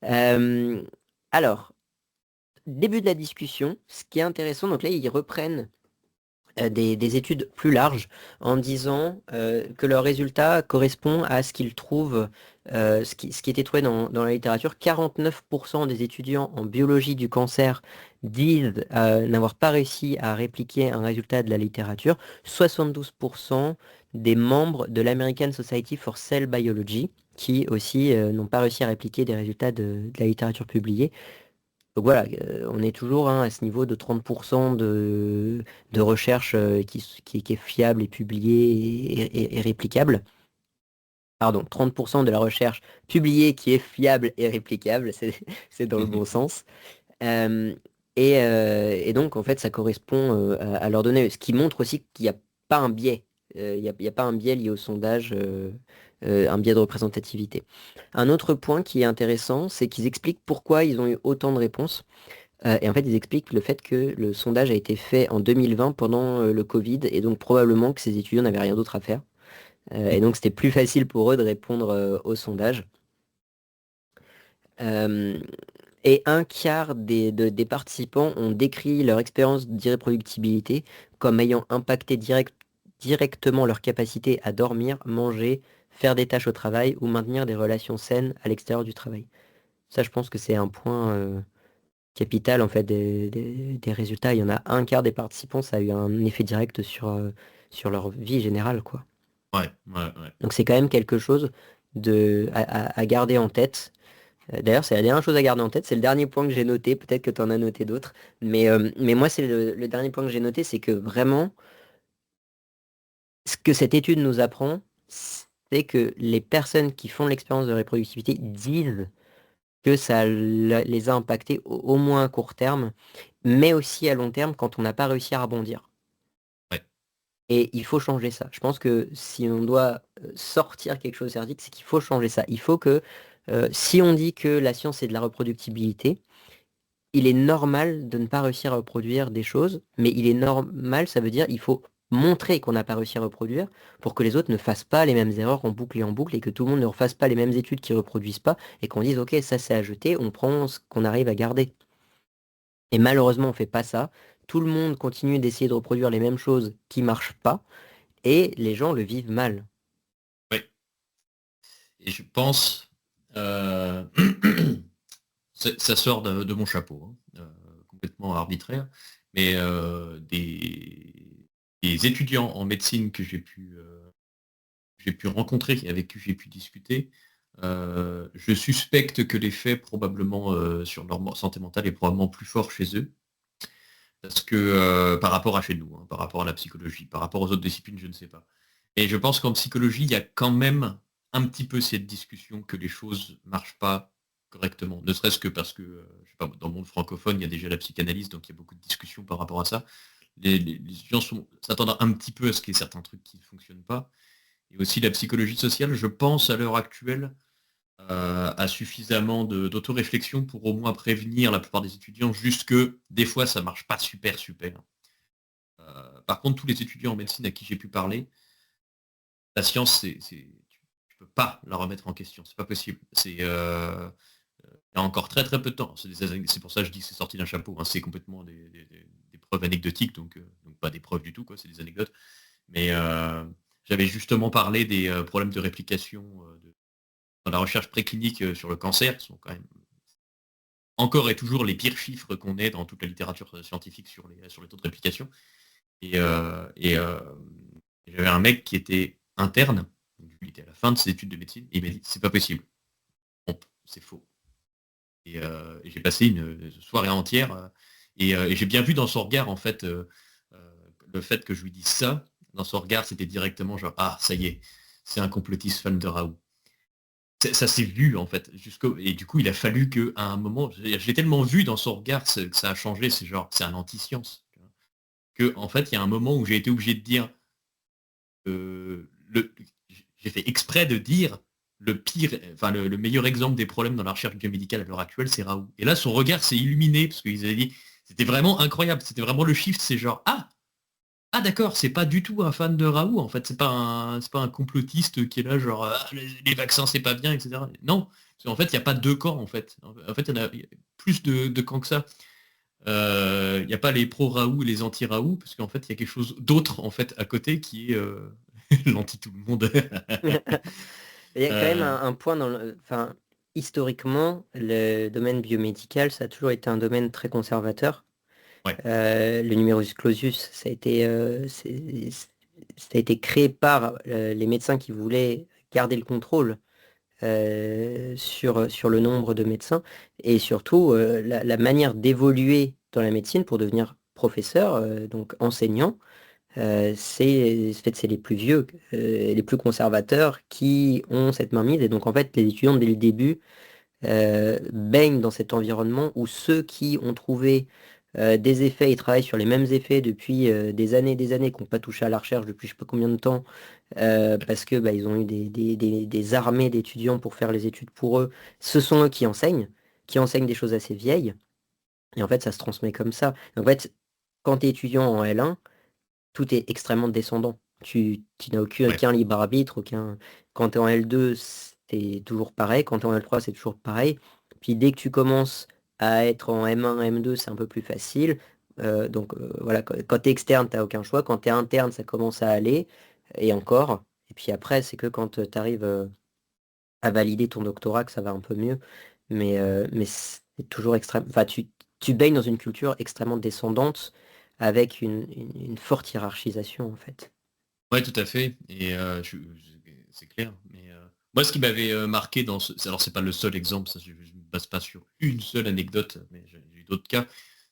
Speaker 1: Euh, alors, début de la discussion, ce qui est intéressant, donc là, ils reprennent des études plus larges en disant que leur résultat correspond à ce qu'ils trouvent, ce qui était trouvé dans la littérature. 49% des étudiants en biologie du cancer disent n'avoir pas réussi à répliquer un résultat de la littérature. 72% des membres de l'American Society for Cell Biology qui aussi n'ont pas réussi à répliquer des résultats de la littérature publiée. Donc voilà, on est toujours hein, à ce niveau de 30% de recherche qui est fiable et publiée et réplicable. Pardon, 30% de la recherche publiée qui est fiable et réplicable, c'est dans le bon sens. Euh, et donc, en fait, ça correspond à leurs données, ce qui montre aussi qu'il n'y a pas un biais. y a pas un biais lié au sondage, un biais de représentativité. Un autre point qui est intéressant, c'est qu'ils expliquent pourquoi ils ont eu autant de réponses. Et en fait, ils expliquent le fait que le sondage a été fait en 2020 pendant le Covid, et donc probablement que ces étudiants n'avaient rien d'autre à faire. Et donc c'était plus facile pour eux de répondre au sondage. Euh, et un quart des participants ont décrit leur expérience d'irréproductibilité comme ayant impacté directement leur capacité à dormir, manger, faire des tâches au travail ou maintenir des relations saines à l'extérieur du travail. Ça, je pense que c'est un point capital en fait des résultats. Il y en a un quart des participants, ça a eu un effet direct sur leur vie générale, quoi.
Speaker 2: Ouais, ouais, ouais.
Speaker 1: Donc c'est quand même quelque chose à garder en tête. D'ailleurs, c'est la dernière chose à garder en tête. C'est le dernier point que j'ai noté. Peut-être que tu en as noté d'autres. Mais moi, c'est le dernier point que j'ai noté, c'est que vraiment, ce que cette étude nous apprend, c'est que les personnes qui font l'expérience de reproductivité disent que ça les a impactés au moins à court terme, mais aussi à long terme quand on n'a pas réussi à rebondir.
Speaker 2: Ouais.
Speaker 1: Et il faut changer ça. Je pense que si on doit sortir quelque chose d'article, c'est qu'il faut changer ça. Il faut que, si on dit que la science c'est de la reproductibilité, il est normal de ne pas réussir à reproduire des choses, mais il est normal, ça veut dire il faut montrer qu'on n'a pas réussi à reproduire pour que les autres ne fassent pas les mêmes erreurs en boucle et que tout le monde ne refasse pas les mêmes études qui reproduisent pas et qu'on dise ok, ça c'est à jeter, on prend ce qu'on arrive à garder. Et malheureusement, on fait pas ça. Tout le monde continue d'essayer de reproduire les mêmes choses qui marchent pas et les gens le vivent mal.
Speaker 2: Ouais. Et je pense, euh, ça sort de mon chapeau, hein, complètement arbitraire, mais des étudiants en médecine que j'ai pu rencontrer, avec qui j'ai pu discuter, je suspecte que l'effet probablement sur leur santé mentale est probablement plus fort chez eux, parce que par rapport à chez nous, hein, par rapport à la psychologie, par rapport aux autres disciplines, je ne sais pas. Et je pense qu'en psychologie, il y a quand même un petit peu cette discussion que les choses marchent pas correctement. Ne serait-ce que parce que, je sais pas, dans le monde francophone, il y a déjà la psychanalyse, donc il y a beaucoup de discussions par rapport à ça. Les étudiants s'attendent un petit peu à ce qu'il y ait certains trucs qui ne fonctionnent pas. Et aussi la psychologie sociale, je pense à l'heure actuelle, a suffisamment d'autoréflexion pour au moins prévenir la plupart des étudiants, juste que des fois ça marche pas super super. Par contre, tous les étudiants en médecine à qui j'ai pu parler, la science, tu peux pas la remettre en question, c'est pas possible. Il y a encore très très peu de temps. C'est pour ça que je dis que c'est sorti d'un chapeau, hein. C'est complètement des preuves anecdotiques, donc pas des preuves du tout, quoi, c'est des anecdotes. Mais j'avais justement parlé des problèmes de réplication dans la recherche préclinique sur le cancer, qui sont quand même encore et toujours les pires chiffres qu'on ait dans toute la littérature scientifique sur les taux de réplication. Et, j'avais un mec qui était interne, il était à la fin de ses études de médecine, et il m'a dit c'est pas possible. Bon, c'est faux. Et j'ai passé une soirée entière et j'ai bien vu dans son regard en fait le fait que je lui dise ça, dans son regard c'était directement genre ah ça y est, c'est un complotiste fan de Raoult. Ça s'est vu en fait et du coup il a fallu que à un moment je l'ai tellement vu dans son regard que ça a changé, c'est genre c'est un anti-science que en fait il y a un moment où j'ai été obligé de dire j'ai fait exprès de dire le pire, enfin le meilleur exemple des problèmes dans la recherche biomédicale à l'heure actuelle, c'est Raoult. Et là, son regard s'est illuminé parce qu'ils avaient dit, c'était vraiment incroyable, c'était vraiment le shift, c'est genre ah d'accord, c'est pas du tout un fan de Raoult en fait, c'est pas un complotiste qui est là genre les vaccins c'est pas bien, etc. Non, parce qu'en fait il n'y a pas deux camps en fait. En fait il y a plus de camps que ça. Il n'y a pas les pro-Raoult et les anti-Raoult, parce qu'en fait, il y a quelque chose d'autre en fait à côté qui est l'anti tout le monde.
Speaker 1: Il y a quand même
Speaker 2: Euh,
Speaker 1: un point enfin, historiquement, le domaine biomédical, ça a toujours été un domaine très conservateur.
Speaker 2: ouais,
Speaker 1: Le numerus clausus, ça a été créé par les médecins qui voulaient garder le contrôle sur le nombre de médecins et surtout la manière d'évoluer dans la médecine pour devenir professeur, donc enseignant. C'est les plus vieux et les plus conservateurs qui ont cette mainmise. Et donc, en fait, les étudiants, dès le début, baignent dans cet environnement où ceux qui ont trouvé des effets, ils travaillent sur les mêmes effets depuis des années, qui n'ont pas touché à la recherche depuis je sais pas combien de temps, parce que ils ont eu des armées d'étudiants pour faire les études pour eux. Ce sont eux qui enseignent des choses assez vieilles, et en fait, ça se transmet comme ça. En fait, quand tu es étudiant en L1, tout est extrêmement descendant. Tu n'as
Speaker 2: Ouais,
Speaker 1: aucun libre arbitre, aucun. Quand tu es en L2, c'est toujours pareil. Quand tu es en L3, c'est toujours pareil. Puis dès que tu commences à être en M1, M2, c'est un peu plus facile. Voilà, quand tu es externe, tu n'as aucun choix. Quand tu es interne, ça commence à aller. Et encore. Et puis après, c'est que quand tu arrives à valider ton doctorat que ça va un peu mieux. Mais c'est toujours extrême. Enfin, tu baignes dans une culture extrêmement descendante avec une forte hiérarchisation, en fait.
Speaker 2: ouais, tout à fait. Et c'est clair. Mais moi, ce qui m'avait marqué alors c'est pas le seul exemple, ça, je ne me base pas sur une seule anecdote, mais j'ai eu d'autres cas.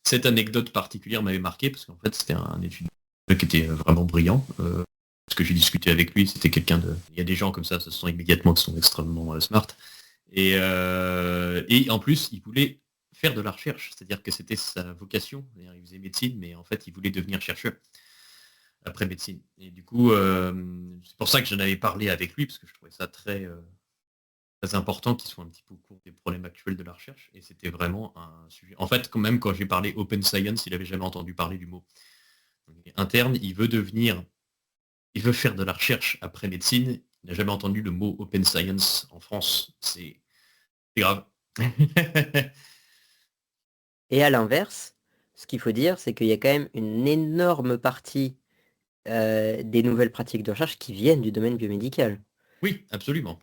Speaker 2: Cette anecdote particulière m'avait marqué parce qu'en fait, c'était un étudiant qui était vraiment brillant. Parce que j'ai discuté avec lui, c'était quelqu'un de. Il y a des gens comme ça se sent immédiatement qui sont extrêmement smart. Et en plus, il voulait faire de la recherche, c'est-à-dire que c'était sa vocation. C'est-à-dire, il faisait médecine, mais en fait, il voulait devenir chercheur après médecine. Et du coup, c'est pour ça que j'en avais parlé avec lui, parce que je trouvais ça très important qu'il soit un petit peu au courant des problèmes actuels de la recherche. Et c'était vraiment un sujet. En fait, quand même, quand j'ai parlé open science, il avait jamais entendu parler du mot. Donc, interne, il veut faire de la recherche après médecine. Il n'a jamais entendu le mot open science en France. C'est grave.
Speaker 1: Et à l'inverse, ce qu'il faut dire, c'est qu'il y a quand même une énorme partie des nouvelles pratiques de recherche qui viennent du domaine biomédical.
Speaker 2: Oui, absolument.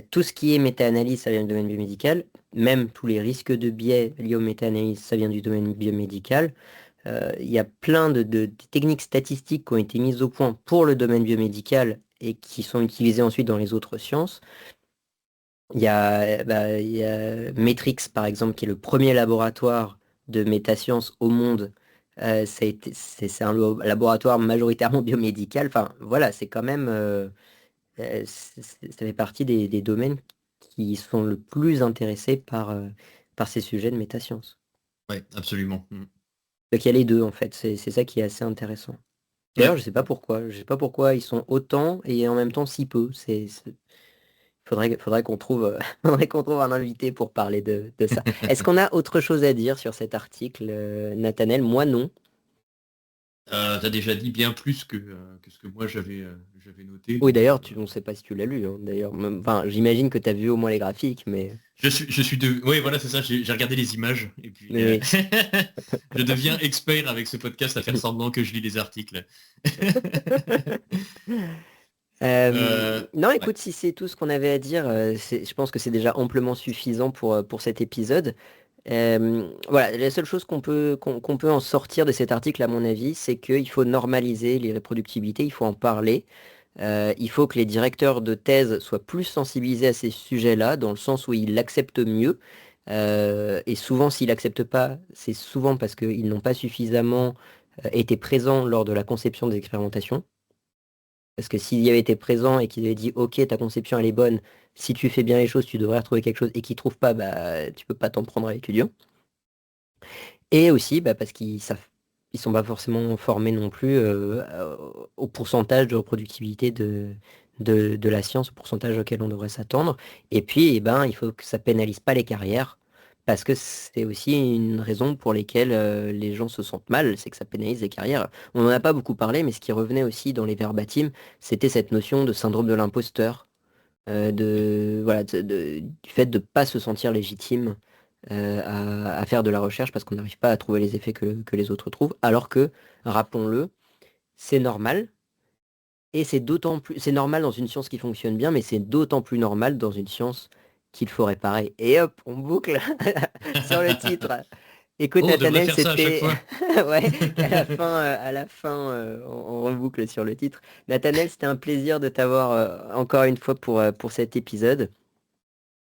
Speaker 1: Tout ce qui est méta-analyse, ça vient du domaine biomédical. Même tous les risques de biais liés aux méta-analyses, ça vient du domaine biomédical. Il y a plein de techniques statistiques qui ont été mises au point pour le domaine biomédical et qui sont utilisées ensuite dans les autres sciences. Il y a Matrix, par exemple, qui est le premier laboratoire de métasciences au monde. C'est un laboratoire majoritairement biomédical. Enfin, voilà, c'est quand même, ça fait partie des domaines qui sont le plus intéressés par ces sujets de métasciences.
Speaker 2: Oui, absolument.
Speaker 1: Donc il y a les deux, en fait. C'est ça qui est assez intéressant. D'ailleurs,
Speaker 2: Ouais.
Speaker 1: je sais pas pourquoi. Je sais pas pourquoi ils sont autant et en même temps si peu. Faudrait qu'on trouve, faudrait qu'on trouve un invité pour parler de ça. Est-ce qu'on a autre chose à dire sur cet article, Nathanaël? Moi, non.
Speaker 2: T'as déjà dit bien plus que ce que moi j'avais noté.
Speaker 1: Oui,
Speaker 2: Donc,
Speaker 1: d'ailleurs, on ne sait pas si tu l'as lu, hein, d'ailleurs. Enfin, j'imagine que tu as vu au moins les graphiques, mais.
Speaker 2: je suis de. Oui, voilà, c'est ça. J'ai regardé les images et puis
Speaker 1: Oui.
Speaker 2: je deviens expert avec ce podcast à faire semblant que je lis les articles.
Speaker 1: Non,
Speaker 2: Ouais.
Speaker 1: écoute, si c'est tout ce qu'on avait à dire, je pense que c'est déjà amplement suffisant pour cet épisode. Voilà, la seule chose qu'on peut en sortir de cet article, à mon avis, c'est qu'il faut normaliser les reproductibilités, il faut en parler. Il faut que les directeurs de thèse soient plus sensibilisés à ces sujets-là, dans le sens où ils l'acceptent mieux. Et souvent, s'ils l'acceptent pas, c'est souvent parce qu'ils n'ont pas suffisamment été présents lors de la conception des expérimentations. Parce que s'il y avait été présent et qu'il avait dit, OK, ta conception elle est bonne, si tu fais bien les choses, tu devrais retrouver quelque chose, et qu'ils trouvent pas, bah tu peux pas t'en prendre à l'étudiant. Et aussi parce ils sont pas forcément formés non plus au pourcentage de reproductibilité de la science, au pourcentage auquel on devrait s'attendre. Et puis, il faut que ça pénalise pas les carrières, parce que c'est aussi une raison pour lesquelles les gens se sentent mal, c'est que ça pénalise les carrières. On n'en a pas beaucoup parlé, mais ce qui revenait aussi dans les verbatims, c'était cette notion de syndrome de l'imposteur, voilà, du fait de ne pas se sentir légitime à faire de la recherche parce qu'on n'arrive pas à trouver les effets que les autres trouvent, alors que, rappelons-le, c'est normal, et c'est normal dans une science qui fonctionne bien, mais c'est d'autant plus normal dans une science qu'il faut réparer. Et hop, on boucle sur le titre. Écoute,
Speaker 2: Oh, on devrait
Speaker 1: Nathanaël,
Speaker 2: faire ça à chaque
Speaker 1: c'était
Speaker 2: fois.
Speaker 1: ouais, à la fin, on reboucle sur le titre. Nathanaël, c'était un plaisir de t'avoir encore une fois pour cet épisode.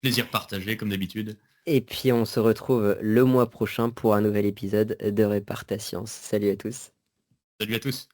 Speaker 2: Plaisir partagé, comme d'habitude.
Speaker 1: Et puis on se retrouve le mois prochain pour un nouvel épisode de Répare ta science. Salut à tous.
Speaker 2: Salut à tous.